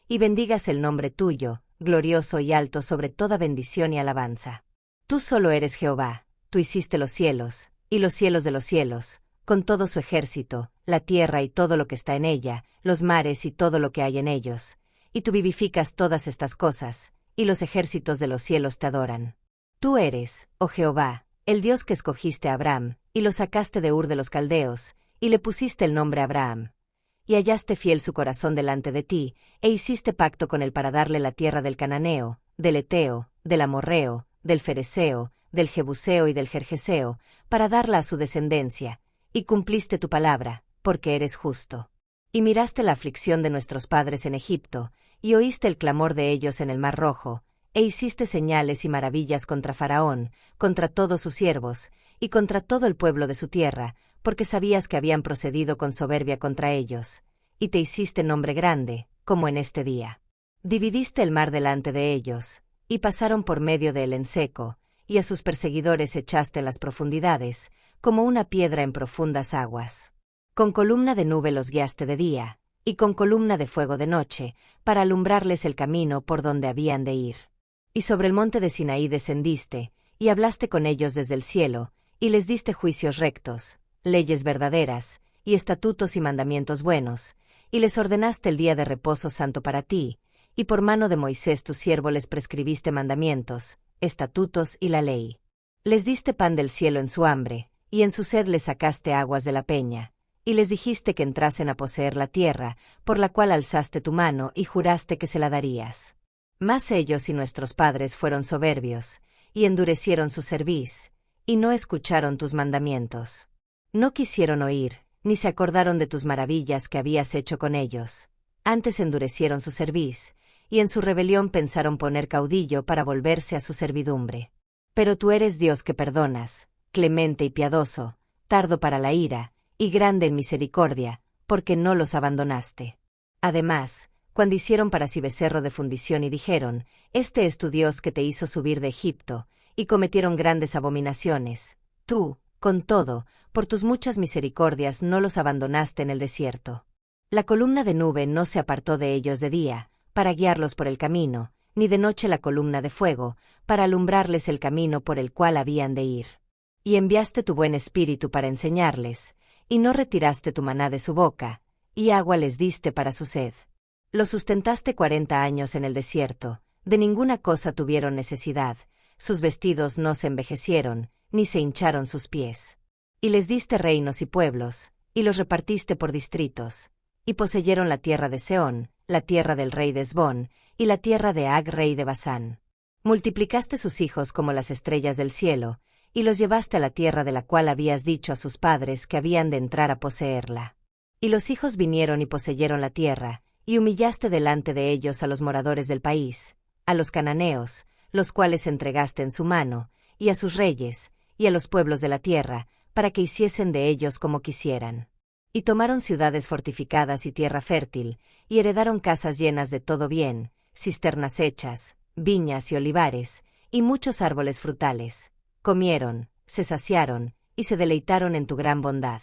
y bendígase el nombre tuyo, glorioso y alto sobre toda bendición y alabanza. Tú solo eres Jehová, tú hiciste los cielos, y los cielos de los cielos, con todo su ejército, la tierra y todo lo que está en ella, los mares y todo lo que hay en ellos, y tú vivificas todas estas cosas, y los ejércitos de los cielos te adoran. Tú eres, oh Jehová, el Dios que escogiste a Abraham, y lo sacaste de Ur de los Caldeos, y le pusiste el nombre Abraham. Y hallaste fiel su corazón delante de ti, e hiciste pacto con él para darle la tierra del Cananeo, del Eteo, del Amorreo, del Fereseo, del Jebuseo y del Gergeseo, para darla a su descendencia, y cumpliste tu palabra, porque eres justo. Y miraste la aflicción de nuestros padres en Egipto, y oíste el clamor de ellos en el Mar Rojo, e hiciste señales y maravillas contra Faraón, contra todos sus siervos, y contra todo el pueblo de su tierra, porque sabías que habían procedido con soberbia contra ellos, y te hiciste nombre grande, como en este día. Dividiste el mar delante de ellos, y pasaron por medio de él en seco, y a sus perseguidores echaste en las profundidades, como una piedra en profundas aguas. Con columna de nube los guiaste de día, y con columna de fuego de noche, para alumbrarles el camino por donde habían de ir. Y sobre el monte de Sinaí descendiste, y hablaste con ellos desde el cielo, y les diste juicios rectos, leyes verdaderas, y estatutos y mandamientos buenos, y les ordenaste el día de reposo santo para ti, y por mano de Moisés tu siervo les prescribiste mandamientos, estatutos y la ley. Les diste pan del cielo en su hambre, y en su sed les sacaste aguas de la peña, y les dijiste que entrasen a poseer la tierra, por la cual alzaste tu mano y juraste que se la darías. Mas ellos y nuestros padres fueron soberbios, y endurecieron su cerviz, y no escucharon tus mandamientos. No quisieron oír, ni se acordaron de tus maravillas que habías hecho con ellos. Antes endurecieron su cerviz, y en su rebelión pensaron poner caudillo para volverse a su servidumbre. Pero tú eres Dios que perdonas, clemente y piadoso, tardo para la ira, y grande en misericordia, porque no los abandonaste. Además, cuando hicieron para sí becerro de fundición y dijeron, «Este es tu Dios que te hizo subir de Egipto», y cometieron grandes abominaciones. Tú, con todo, por tus muchas misericordias no los abandonaste en el desierto. La columna de nube no se apartó de ellos de día, para guiarlos por el camino, ni de noche la columna de fuego, para alumbrarles el camino por el cual habían de ir. Y enviaste tu buen espíritu para enseñarles, y no retiraste tu maná de su boca, y agua les diste para su sed. Los sustentaste 40 años en el desierto, de ninguna cosa tuvieron necesidad, sus vestidos no se envejecieron, ni se hincharon sus pies. Y les diste reinos y pueblos, y los repartiste por distritos, y poseyeron la tierra de Sehón, la tierra del rey de Hesbón, y la tierra de Ag rey de Basán. Multiplicaste sus hijos como las estrellas del cielo, y los llevaste a la tierra de la cual habías dicho a sus padres que habían de entrar a poseerla. Y los hijos vinieron y poseyeron la tierra, y humillaste delante de ellos a los moradores del país, a los cananeos, los cuales entregaste en su mano, y a sus reyes, y a los pueblos de la tierra, para que hiciesen de ellos como quisieran. Y tomaron ciudades fortificadas y tierra fértil, y heredaron casas llenas de todo bien, cisternas hechas, viñas y olivares, y muchos árboles frutales. Comieron, se saciaron, y se deleitaron en tu gran bondad.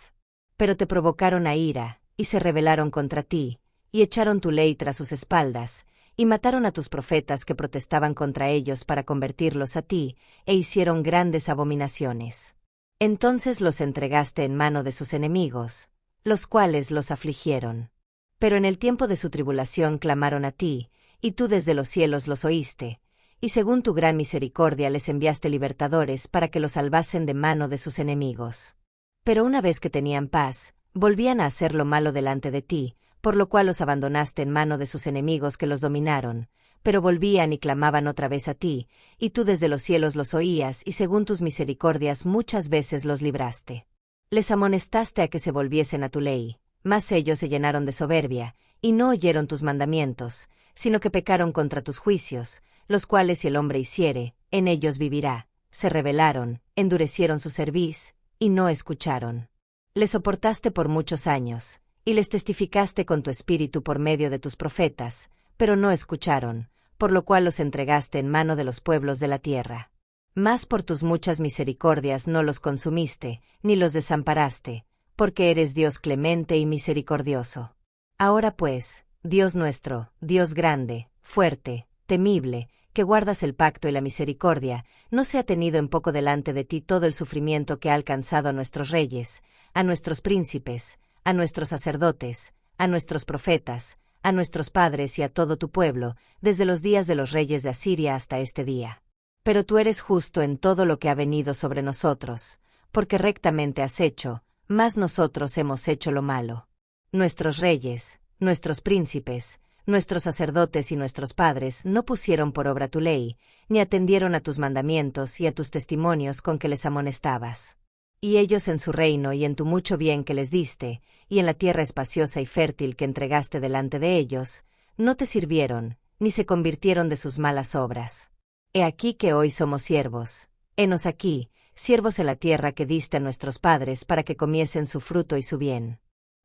Pero te provocaron a ira, y se rebelaron contra ti, y echaron tu ley tras sus espaldas, y mataron a tus profetas que protestaban contra ellos para convertirlos a ti, e hicieron grandes abominaciones. Entonces los entregaste en mano de sus enemigos, los cuales los afligieron. Pero en el tiempo de su tribulación clamaron a ti, y tú desde los cielos los oíste, y según tu gran misericordia les enviaste libertadores para que los salvasen de mano de sus enemigos. Pero una vez que tenían paz, volvían a hacer lo malo delante de ti, por lo cual los abandonaste en mano de sus enemigos que los dominaron, pero volvían y clamaban otra vez a ti, y tú desde los cielos los oías y según tus misericordias muchas veces los libraste. Les amonestaste a que se volviesen a tu ley, mas ellos se llenaron de soberbia, y no oyeron tus mandamientos, sino que pecaron contra tus juicios, los cuales si el hombre hiciere, en ellos vivirá. Se rebelaron, endurecieron su cerviz, y no escucharon. Les soportaste por muchos años, y les testificaste con tu espíritu por medio de tus profetas, pero no escucharon, por lo cual los entregaste en mano de los pueblos de la tierra. Mas por tus muchas misericordias no los consumiste, ni los desamparaste, porque eres Dios clemente y misericordioso. Ahora pues, Dios nuestro, Dios grande, fuerte, temible, que guardas el pacto y la misericordia, no se ha tenido en poco delante de ti todo el sufrimiento que ha alcanzado a nuestros reyes, a nuestros príncipes, a nuestros sacerdotes, a nuestros profetas, a nuestros padres y a todo tu pueblo, desde los días de los reyes de Asiria hasta este día. Pero tú eres justo en todo lo que ha venido sobre nosotros, porque rectamente has hecho, mas nosotros hemos hecho lo malo. Nuestros reyes, nuestros príncipes, nuestros sacerdotes y nuestros padres no pusieron por obra tu ley, ni atendieron a tus mandamientos y a tus testimonios con que les amonestabas. Y ellos en su reino y en tu mucho bien que les diste, y en la tierra espaciosa y fértil que entregaste delante de ellos, no te sirvieron, ni se convirtieron de sus malas obras. He aquí que hoy somos siervos, henos aquí, siervos en la tierra que diste a nuestros padres para que comiesen su fruto y su bien.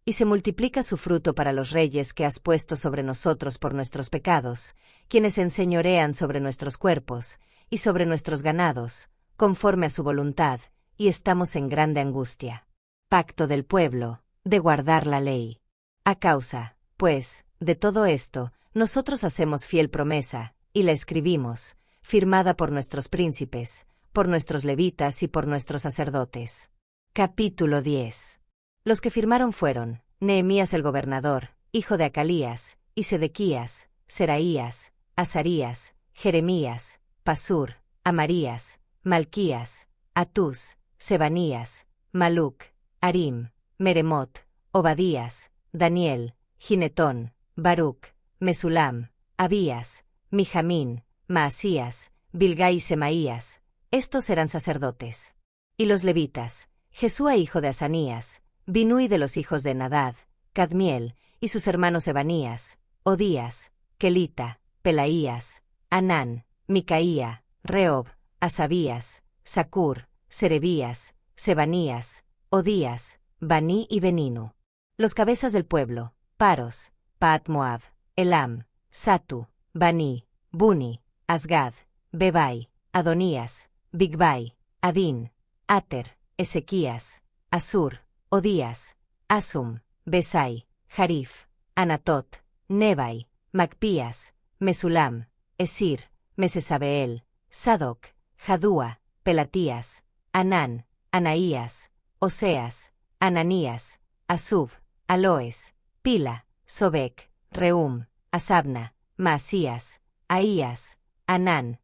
Y se multiplica su fruto para los reyes que has puesto sobre nosotros por nuestros pecados, quienes enseñorean sobre nuestros cuerpos, y sobre nuestros ganados, conforme a su voluntad, y estamos en grande angustia. Pacto del pueblo, de guardar la ley. A causa, pues, de todo esto, nosotros hacemos fiel promesa, y la escribimos, firmada por nuestros príncipes, por nuestros levitas y por nuestros sacerdotes. Capítulo 10. Los que firmaron fueron, Nehemías el gobernador, hijo de Acalías, y Sedequías, Seraías, Azarías, Jeremías, Pasur, Amarías, Malquías, Atús, Sebanías, Maluc, Harim, Meremot, Obadías, Daniel, Ginetón, Baruc, Mesulam, Abías, Mijamín, Maasías, Bilgai y Semaías. Estos eran sacerdotes. Y los levitas, Jesúa hijo de Asanías, Binui de los hijos de Nadad, Cadmiel, y sus hermanos Ebanías, Odías, Kelita, Pelaías, Anán, Micaía, Reob, Asabías, Sacur, Serebías, Sebanías, Odías, Baní y Beninu. Los cabezas del pueblo, Paros, Paat Moab, Elam, Satu, Bani, Buni, Asgad, Bebai, Adonías, Bigvai, Adín, Ater, Ezequías, Asur, Odías, Asum, Besai, Jarif, Anatot, Nebai, Macpías, Mesulam, Esir, Mesesabeel, Sadoc, Jadúa, Pelatías, Anán, Anaías, Oseas, Ananías, Asub, Aloes, Pila, Sobec, Reum, Asabna, Maasías, Ahías, Anán,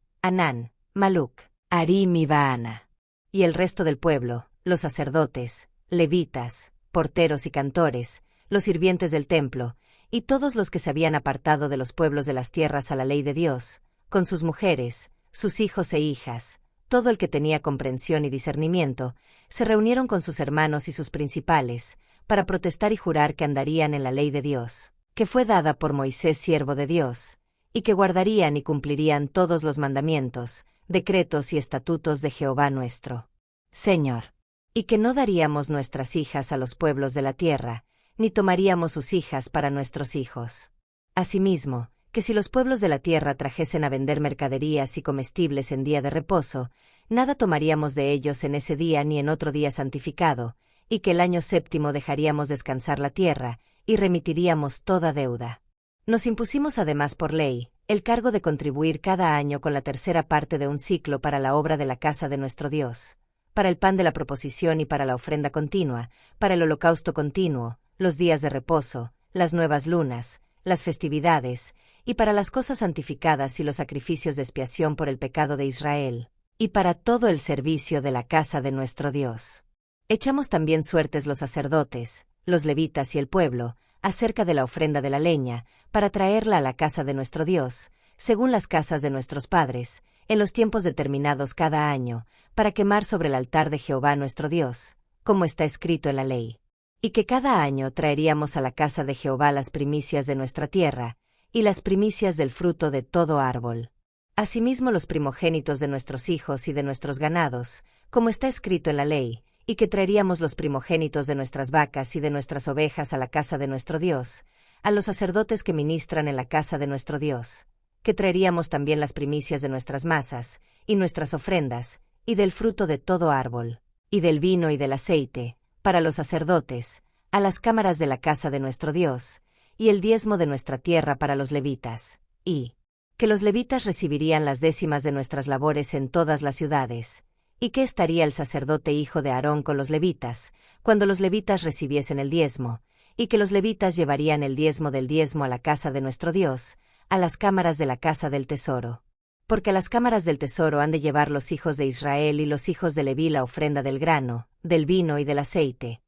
Maluc, Arim y Baana. Y el resto del pueblo, los sacerdotes, levitas, porteros y cantores, los sirvientes del templo, y todos los que se habían apartado de los pueblos de las tierras a la ley de Dios, con sus mujeres, sus hijos e hijas, todo el que tenía comprensión y discernimiento, se reunieron con sus hermanos y sus principales, para protestar y jurar que andarían en la ley de Dios, que fue dada por Moisés siervo de Dios, y que guardarían y cumplirían todos los mandamientos, decretos y estatutos de Jehová nuestro Señor, y que no daríamos nuestras hijas a los pueblos de la tierra, ni tomaríamos sus hijas para nuestros hijos. Asimismo, que si los pueblos de la tierra trajesen a vender mercaderías y comestibles en día de reposo, nada tomaríamos de ellos en ese día ni en otro día santificado, y que el año séptimo dejaríamos descansar la tierra, y remitiríamos toda deuda. Nos impusimos además por ley, el cargo de contribuir cada año con la tercera parte de un ciclo para la obra de la casa de nuestro Dios, para el pan de la proposición y para la ofrenda continua, para el holocausto continuo, los días de reposo, las nuevas lunas, las festividades, y para las cosas santificadas y los sacrificios de expiación por el pecado de Israel, y para todo el servicio de la casa de nuestro Dios. Echamos también suertes los sacerdotes, los levitas y el pueblo, acerca de la ofrenda de la leña, para traerla a la casa de nuestro Dios, según las casas de nuestros padres, en los tiempos determinados cada año, para quemar sobre el altar de Jehová nuestro Dios, como está escrito en la ley. Y que cada año traeríamos a la casa de Jehová las primicias de nuestra tierra, y las primicias del fruto de todo árbol. Asimismo los primogénitos de nuestros hijos y de nuestros ganados, como está escrito en la ley, y que traeríamos los primogénitos de nuestras vacas y de nuestras ovejas a la casa de nuestro Dios, a los sacerdotes que ministran en la casa de nuestro Dios, que traeríamos también las primicias de nuestras masas, y nuestras ofrendas, y del fruto de todo árbol, y del vino y del aceite, para los sacerdotes, a las cámaras de la casa de nuestro Dios, y el diezmo de nuestra tierra para los levitas, y que los levitas recibirían las décimas de nuestras labores en todas las ciudades, y que estaría el sacerdote hijo de Aarón con los levitas, cuando los levitas recibiesen el diezmo, y que los levitas llevarían el diezmo del diezmo a la casa de nuestro Dios, a las cámaras de la casa del tesoro. Porque a las cámaras del tesoro han de llevar los hijos de Israel y los hijos de Leví la ofrenda del grano, del vino y del aceite.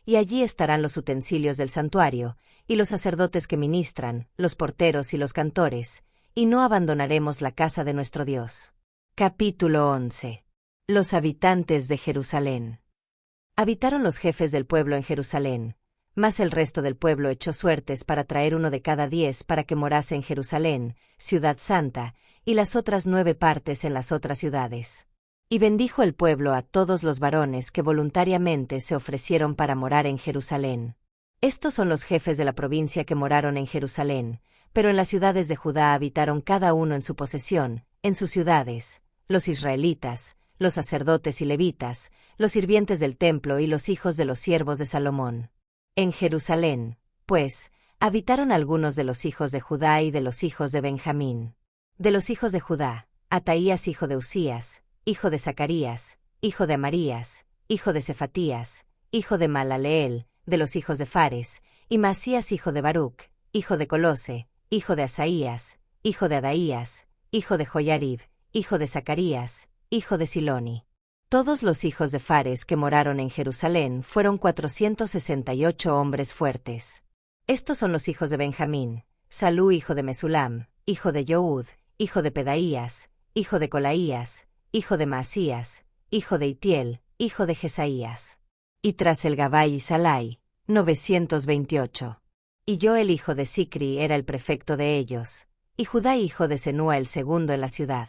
Y allí estarán los utensilios del santuario, y los sacerdotes que ministran, los porteros y los cantores, y no abandonaremos la casa de nuestro Dios. Capítulo 11. Los habitantes de Jerusalén. Habitaron los jefes del pueblo en Jerusalén, mas el resto del pueblo echó suertes para traer 1 de cada 10 para que morase en Jerusalén, ciudad santa, y las otras 9 partes en las otras ciudades. Y bendijo el pueblo a todos los varones que voluntariamente se ofrecieron para morar en Jerusalén. Estos son los jefes de la provincia que moraron en Jerusalén, pero en las ciudades de Judá habitaron cada uno en su posesión, en sus ciudades, los israelitas, los sacerdotes y levitas, los sirvientes del templo y los hijos de los siervos de Salomón. En Jerusalén, pues, habitaron algunos de los hijos de Judá y de los hijos de Benjamín. De los hijos de Judá, Ataías hijo de Usías, hijo de Zacarías, hijo de Amarías, hijo de Cefatías, hijo de Malaleel, de los hijos de Fares, y Masías hijo de Baruc, hijo de Colose, hijo de Asaías, hijo de Adaías, hijo de Joyarib, hijo de Zacarías, hijo de Siloni. Todos los hijos de Fares que moraron en Jerusalén fueron 468 hombres fuertes. Estos son los hijos de Benjamín: Salú hijo de Mesulam, hijo de Youd, hijo de Pedaías, hijo de Colaías, hijo de Maasías, hijo de Itiel, hijo de Jesaías. Y tras el Gabai y Salai, 928. Y Joel hijo de Sicri era el prefecto de ellos, y Judá hijo de Senúa el segundo en la ciudad.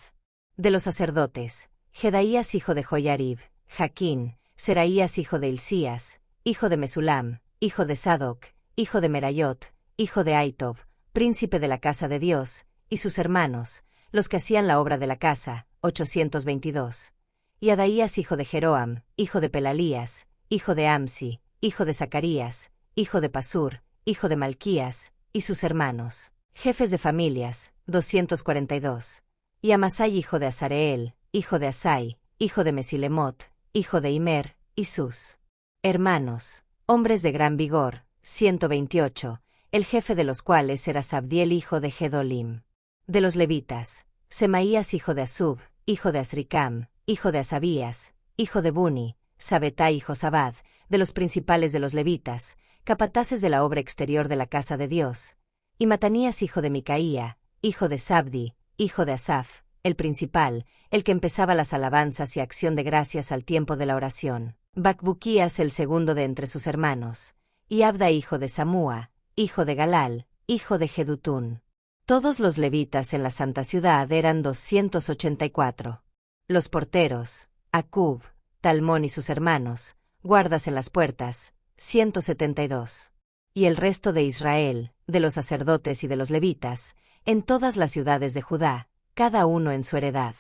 De los sacerdotes, Jedaías hijo de Joyarib, Jaquín, Seraías hijo de Hilcías, hijo de Mesulam, hijo de Sadoc, hijo de Merayot, hijo de Aitob, príncipe de la casa de Dios, y sus hermanos, los que hacían la obra de la casa, 822. Y Adaías hijo de Jeroam, hijo de Pelalías, hijo de Amsi, hijo de Zacarías, hijo de Pasur, hijo de Malquías, y sus hermanos, jefes de familias, 242. Y Amasai hijo de Azareel, hijo de Asai, hijo de Mesilemot, hijo de Imer, y sus hermanos, hombres de gran vigor, 128, el jefe de los cuales era Sabdiel hijo de Gedolim. De los levitas, Semaías hijo de Asub, hijo de Asricam, hijo de Asabías, hijo de Buni, Sabetai y Josabad, de los principales de los levitas, capataces de la obra exterior de la casa de Dios, y Matanías hijo de Micaía, hijo de Sabdi, hijo de Asaf, el principal, el que empezaba las alabanzas y acción de gracias al tiempo de la oración, Bacbuquías el segundo de entre sus hermanos, y Abda hijo de Samúa, hijo de Galal, hijo de Jedutún. Todos los levitas en la santa ciudad eran 284. Los porteros, Acub, Talmón y sus hermanos, guardas en las puertas, 172. Y el resto de Israel, de los sacerdotes y de los levitas, en todas las ciudades de Judá, cada uno en su heredad.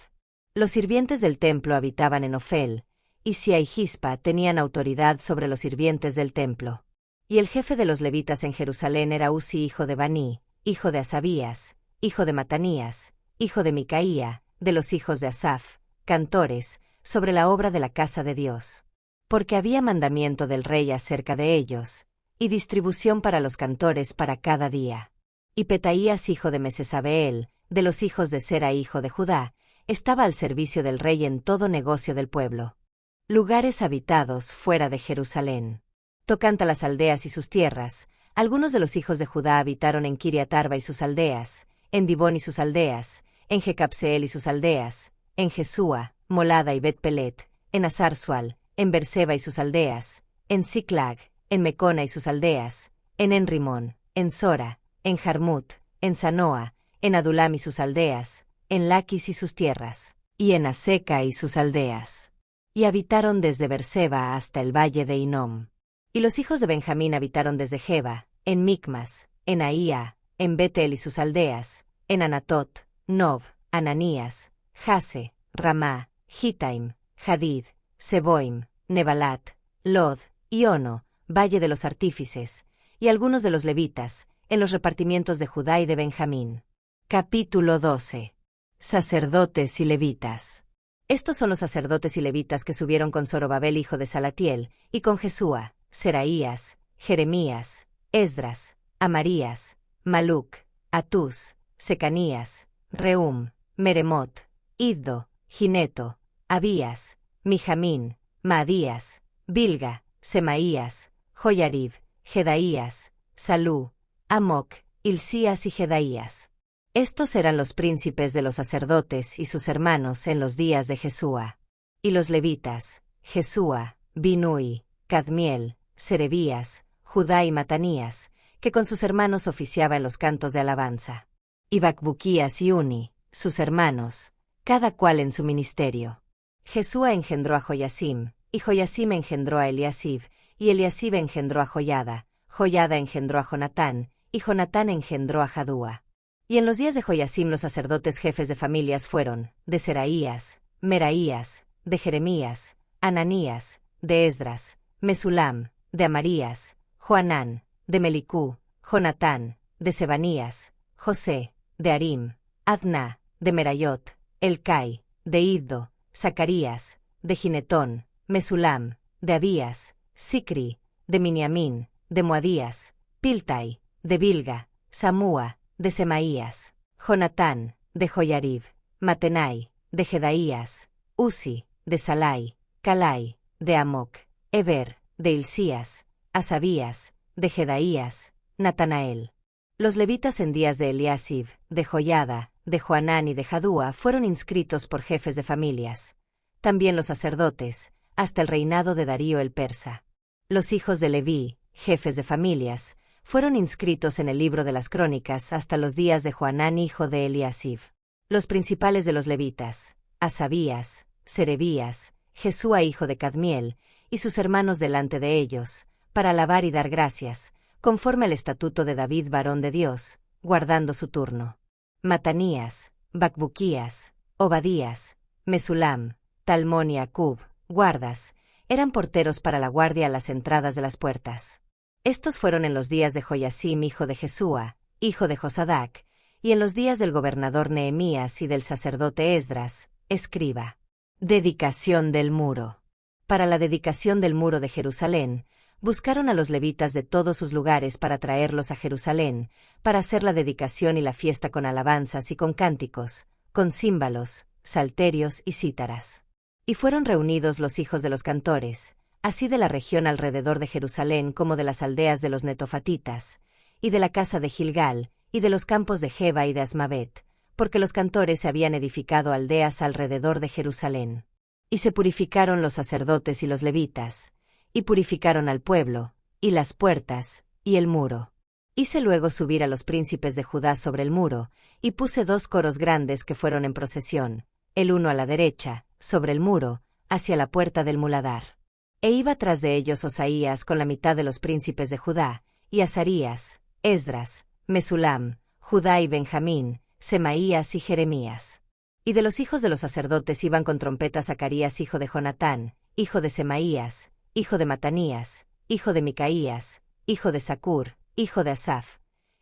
Los sirvientes del templo habitaban en Ofel, y Sia y Gispa tenían autoridad sobre los sirvientes del templo. Y el jefe de los levitas en Jerusalén era Uzi hijo de Bani, hijo de Asabías, hijo de Matanías, hijo de Micaía, de los hijos de Asaf, cantores, sobre la obra de la casa de Dios. Porque había mandamiento del rey acerca de ellos, y distribución para los cantores para cada día. Y Petaías hijo de Mesesabeel, de los hijos de Sera hijo de Judá, estaba al servicio del rey en todo negocio del pueblo. Lugares habitados fuera de Jerusalén. Tocante a las aldeas y sus tierras, algunos de los hijos de Judá habitaron en Kiriat Arba y sus aldeas, en Dibón y sus aldeas, en Jecapseel y sus aldeas, en Jesúa, Molada y Bet-Pelet, en Azarsual, en Berseba y sus aldeas, en Siclag, en Mecona y sus aldeas, en Enrimón, en Sora, en Jarmut, en Sanoa, en Adulam y sus aldeas, en Laquis y sus tierras, y en Aseca y sus aldeas. Y habitaron desde Berseba hasta el valle de Hinom. Y los hijos de Benjamín habitaron desde Geba, en Micmas, en Ahía, en Betel y sus aldeas, en Anatot, Nob, Ananías, Jase, Ramá, Gitaim, Hadid, Seboim, Nebalat, Lod, y Ono, valle de los artífices, y algunos de los levitas, en los repartimientos de Judá y de Benjamín. Capítulo 12. Sacerdotes y levitas. Estos son los sacerdotes y levitas que subieron con Zorobabel hijo de Salatiel, y con Jesúa, Seraías, Jeremías, Esdras, Amarías, Maluc, Atús, Secanías, Reum, Meremot, Iddo, Gineto, Abías, Mijamín, Maadías, Bilga, Semaías, Joyarib, Jedaías, Salú, Amoc, Hilcías y Jedaías. Estos eran los príncipes de los sacerdotes y sus hermanos en los días de Jesúa. Y los levitas, Jesúa, Binui, Cadmiel, Serebías, Judá y Matanías, que con sus hermanos oficiaba en los cantos de alabanza. Y Bacbuquías y Uni, sus hermanos, cada cual en su ministerio. Jesúa engendró a Joyasim, y Joyasim engendró a Eliasib, y Eliasib engendró a Joyada, Joyada engendró a Jonatán, y Jonatán engendró a Jadúa. Y en los días de Joyasim los sacerdotes jefes de familias fueron, de Seraías, Meraías, de Jeremías, Ananías, de Esdras, Mesulam, de Amarías, Joanán, de Melicú, Jonatán, de Sebanías, José, de Arim, Adná, de Merayot, Elcai, de Iddo, Zacarías, de Ginetón, Mesulam, de Abías, Sicri, de Miniamín, de Moadías, Piltai, de Bilga, Samúa, de Semaías, Jonatán, de Joyarib, Matenai, de Jedaías, Uzi, de Salai, Calai, de Amoc, Eber, de Hilcías, Asabías, de Jedaías, Natanael. Los levitas en días de Eliasib, de Joyada, de Joanán y de Jadúa fueron inscritos por jefes de familias. También los sacerdotes, hasta el reinado de Darío el persa. Los hijos de Leví, jefes de familias, fueron inscritos en el libro de las crónicas hasta los días de Joanán hijo de Eliasib. Los principales de los levitas, Asabías, Serebías, Jesúa hijo de Cadmiel, y sus hermanos delante de ellos, para alabar y dar gracias, conforme al estatuto de David varón de Dios, guardando su turno. Matanías, Bacbuquías, Obadías, Mesulam, Talmón y Acub, guardas, eran porteros para la guardia a las entradas de las puertas. Estos fueron en los días de Joiacim hijo de Jesúa, hijo de Josadac, y en los días del gobernador Nehemías y del sacerdote Esdras, escriba. Dedicación del muro. Para la dedicación del muro de Jerusalén, buscaron a los levitas de todos sus lugares para traerlos a Jerusalén, para hacer la dedicación y la fiesta con alabanzas y con cánticos, con címbalos, salterios y cítaras. Y fueron reunidos los hijos de los cantores, así de la región alrededor de Jerusalén como de las aldeas de los netofatitas, y de la casa de Gilgal, y de los campos de Geba y de Asmavet, porque los cantores se habían edificado aldeas alrededor de Jerusalén. Y se purificaron los sacerdotes y los levitas, y purificaron al pueblo, y las puertas, y el muro. Hice luego subir a los príncipes de Judá sobre el muro, y puse 2 coros grandes que fueron en procesión, el uno a la derecha, sobre el muro, hacia la puerta del muladar. E iba tras de ellos Osaías con la mitad de los príncipes de Judá, y Azarías, Esdras, Mesulam, Judá y Benjamín, Semaías y Jeremías. Y de los hijos de los sacerdotes iban con trompeta Zacarías hijo de Jonatán, hijo de Semaías, hijo de Matanías, hijo de Micaías, hijo de Zacur, hijo de Asaf,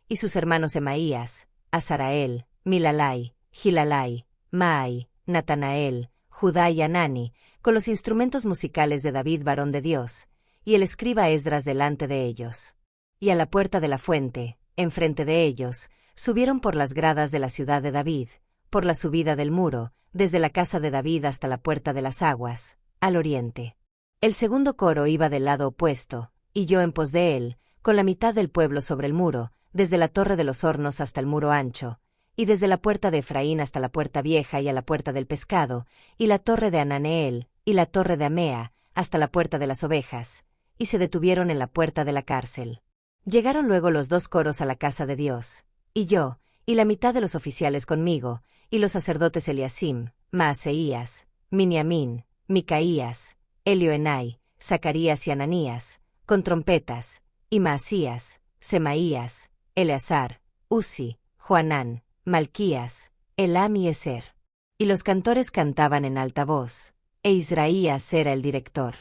y sus hermanos Semaías, Azarael, Milalai, Gilalai, Maai, Natanael, Judá y Anani, con los instrumentos musicales de David varón de Dios, y el escriba Esdras delante de ellos. Y a la puerta de la fuente, enfrente de ellos, subieron por las gradas de la ciudad de David, por la subida del muro, desde la casa de David hasta la puerta de las aguas, al oriente. El segundo coro iba del lado opuesto, y yo en pos de él, con la mitad del pueblo sobre el muro, desde la torre de los hornos hasta el muro ancho, y desde la puerta de Efraín hasta la puerta vieja y a la puerta del pescado, y la torre de Ananeel, y la torre de Amea, hasta la puerta de las ovejas, y se detuvieron en la puerta de la cárcel. Llegaron luego los 2 coros a la casa de Dios, y yo, y la mitad de los oficiales conmigo, y los sacerdotes Eliasim, Maaseías, Miniamín, Micaías, Elioenai, Zacarías y Ananías, con trompetas, y Maasías, Semaías, Eleazar, Uzi, Joanán, Malquías, Elam y Eser. Y los cantores cantaban en alta voz, e Israías era el director.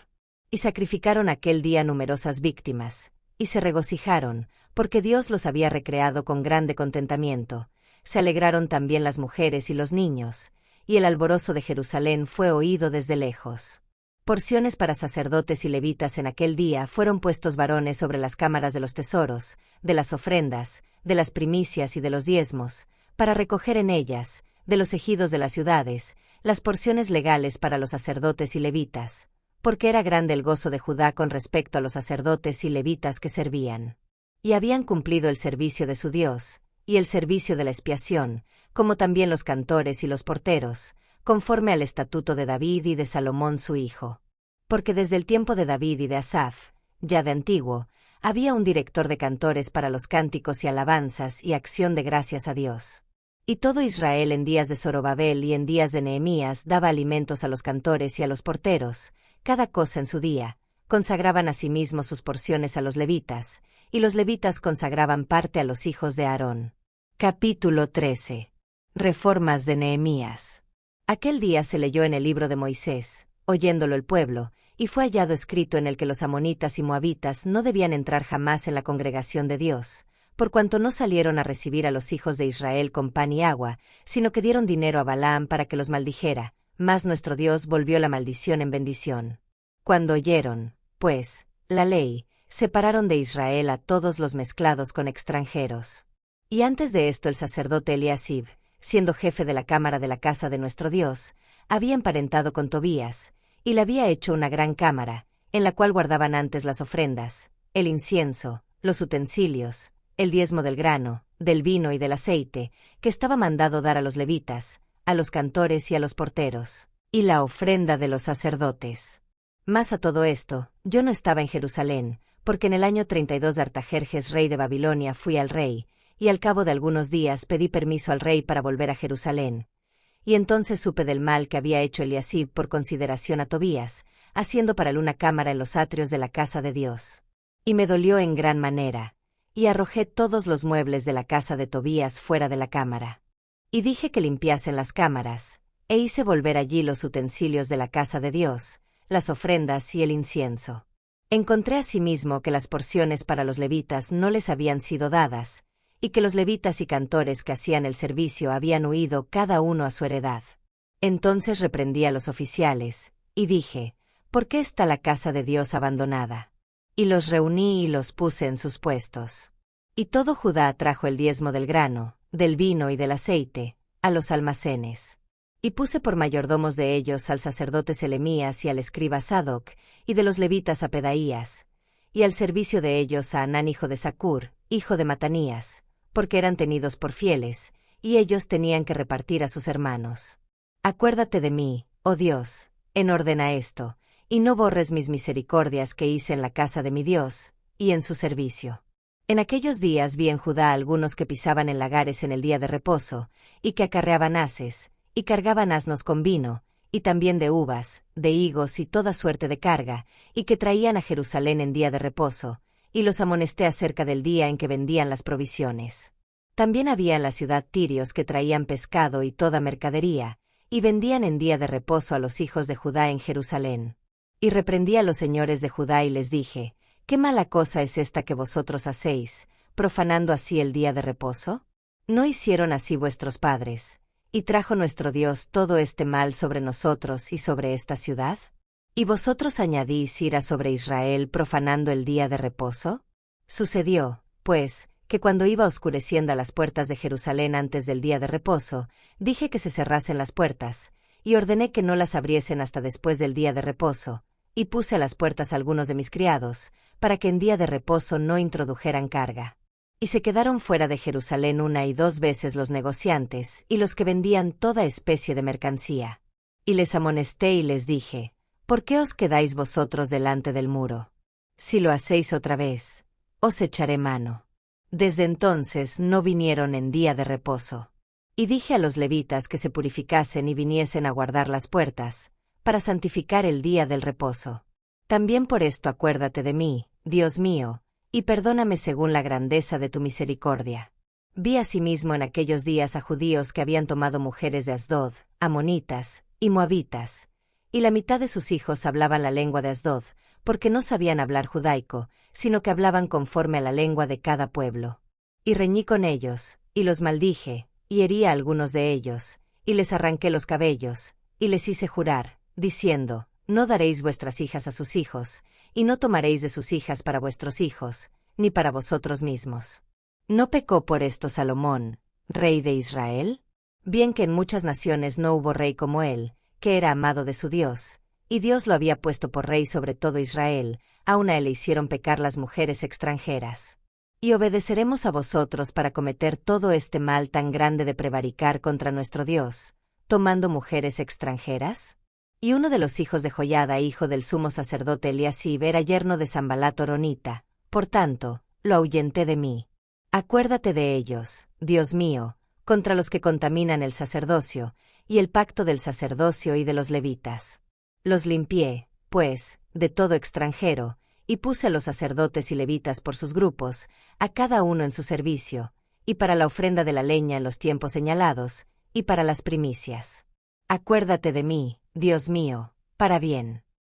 Y sacrificaron aquel día numerosas víctimas, y se regocijaron, porque Dios los había recreado con grande contentamiento. Se alegraron también las mujeres y los niños, y el alborozo de Jerusalén fue oído desde lejos. Porciones para sacerdotes y levitas en aquel día fueron puestos varones sobre las cámaras de los tesoros, de las ofrendas, de las primicias y de los diezmos, para recoger en ellas, de los ejidos de las ciudades, las porciones legales para los sacerdotes y levitas, porque era grande el gozo de Judá con respecto a los sacerdotes y levitas que servían. Y habían cumplido el servicio de su Dios, y el servicio de la expiación, como también los cantores y los porteros, conforme al estatuto de David y de Salomón su hijo. Porque desde el tiempo de David y de Asaf, ya de antiguo, había un director de cantores para los cánticos y alabanzas y acción de gracias a Dios. Y todo Israel en días de Zorobabel y en días de Nehemías daba alimentos a los cantores y a los porteros, cada cosa en su día, consagraban asimismo sus porciones a los levitas, y los levitas consagraban parte a los hijos de Aarón. Capítulo 13. Reformas de Nehemías. Aquel día se leyó en el libro de Moisés, oyéndolo el pueblo, y fue hallado escrito en el que los amonitas y moabitas no debían entrar jamás en la congregación de Dios, por cuanto no salieron a recibir a los hijos de Israel con pan y agua, sino que dieron dinero a Balaam para que los maldijera, mas nuestro Dios volvió la maldición en bendición. Cuando oyeron, pues, la ley, separaron de Israel a todos los mezclados con extranjeros. Y antes de esto el sacerdote Eliasib, siendo jefe de la cámara de la casa de nuestro Dios, había emparentado con Tobías, y le había hecho una gran cámara, en la cual guardaban antes las ofrendas, el incienso, los utensilios, el diezmo del grano, del vino y del aceite, que estaba mandado dar a los levitas, a los cantores y a los porteros, y la ofrenda de los sacerdotes. Mas a todo esto, yo no estaba en Jerusalén, porque en el año 32 de Artajerjes rey de Babilonia fui al rey, y al cabo de algunos días pedí permiso al rey para volver a Jerusalén. Y entonces supe del mal que había hecho Eliasib por consideración a Tobías, haciendo para él una cámara en los atrios de la casa de Dios. Y me dolió en gran manera, y arrojé todos los muebles de la casa de Tobías fuera de la cámara. Y dije que limpiasen las cámaras, e hice volver allí los utensilios de la casa de Dios, las ofrendas y el incienso. Encontré asimismo que las porciones para los levitas no les habían sido dadas, y que los levitas y cantores que hacían el servicio habían huido cada uno a su heredad. Entonces reprendí a los oficiales, y dije, ¿por qué está la casa de Dios abandonada? Y los reuní y los puse en sus puestos. Y todo Judá trajo el diezmo del grano, del vino y del aceite, a los almacenes. Y puse por mayordomos de ellos al sacerdote Selemías y al escriba Sadoc, y de los levitas a Pedaías, y al servicio de ellos a Anán hijo de Zacur, hijo de Matanías, porque eran tenidos por fieles, y ellos tenían que repartir a sus hermanos. Acuérdate de mí, oh Dios, en orden a esto, y no borres mis misericordias que hice en la casa de mi Dios, y en su servicio. En aquellos días vi en Judá algunos que pisaban en lagares en el día de reposo, y que acarreaban haces, y cargaban asnos con vino, y también de uvas, de higos y toda suerte de carga, y que traían a Jerusalén en día de reposo, y los amonesté acerca del día en que vendían las provisiones. También había en la ciudad tirios que traían pescado y toda mercadería, y vendían en día de reposo a los hijos de Judá en Jerusalén. Y reprendí a los señores de Judá y les dije, ¿qué mala cosa es esta que vosotros hacéis, profanando así el día de reposo? ¿No hicieron así vuestros padres? ¿Y trajo nuestro Dios todo este mal sobre nosotros y sobre esta ciudad? ¿Y vosotros añadís ira sobre Israel profanando el día de reposo? Sucedió, pues, que cuando iba oscureciendo a las puertas de Jerusalén antes del día de reposo, dije que se cerrasen las puertas, y ordené que no las abriesen hasta después del día de reposo, y puse a las puertas algunos de mis criados, para que en día de reposo no introdujeran carga. Y se quedaron fuera de Jerusalén 1 y 2 veces los negociantes y los que vendían toda especie de mercancía. Y les amonesté y les dije, ¿por qué os quedáis vosotros delante del muro? Si lo hacéis otra vez, os echaré mano. Desde entonces no vinieron en día de reposo. Y dije a los levitas que se purificasen y viniesen a guardar las puertas, para santificar el día del reposo. También por esto acuérdate de mí, Dios mío, y perdóname según la grandeza de tu misericordia. Vi asimismo en aquellos días a judíos que habían tomado mujeres de Asdod, amonitas y moabitas, y la mitad de sus hijos hablaban la lengua de Asdod, porque no sabían hablar judaico, sino que hablaban conforme a la lengua de cada pueblo. Y reñí con ellos, y los maldije, y herí a algunos de ellos, y les arranqué los cabellos, y les hice jurar, diciendo, no daréis vuestras hijas a sus hijos, y no tomaréis de sus hijas para vuestros hijos, ni para vosotros mismos. ¿No pecó por esto Salomón, rey de Israel? Bien que en muchas naciones no hubo rey como él, que era amado de su Dios, y Dios lo había puesto por rey sobre todo Israel, aun a él le hicieron pecar las mujeres extranjeras. Y obedeceremos a vosotros para cometer todo este mal tan grande de prevaricar contra nuestro Dios, tomando mujeres extranjeras. Y uno de los hijos de Joiada, hijo del sumo sacerdote Eliasib, era yerno de Sanbalat horonita, por tanto, lo ahuyenté de mí. Acuérdate de ellos, Dios mío, contra los que contaminan el sacerdocio, y el pacto del sacerdocio y de los levitas. Los limpié, pues, de todo extranjero, y puse a los sacerdotes y levitas por sus grupos, a cada uno en su servicio, y para la ofrenda de la leña en los tiempos señalados, y para las primicias. Acuérdate de mí, Dios mío, para bien.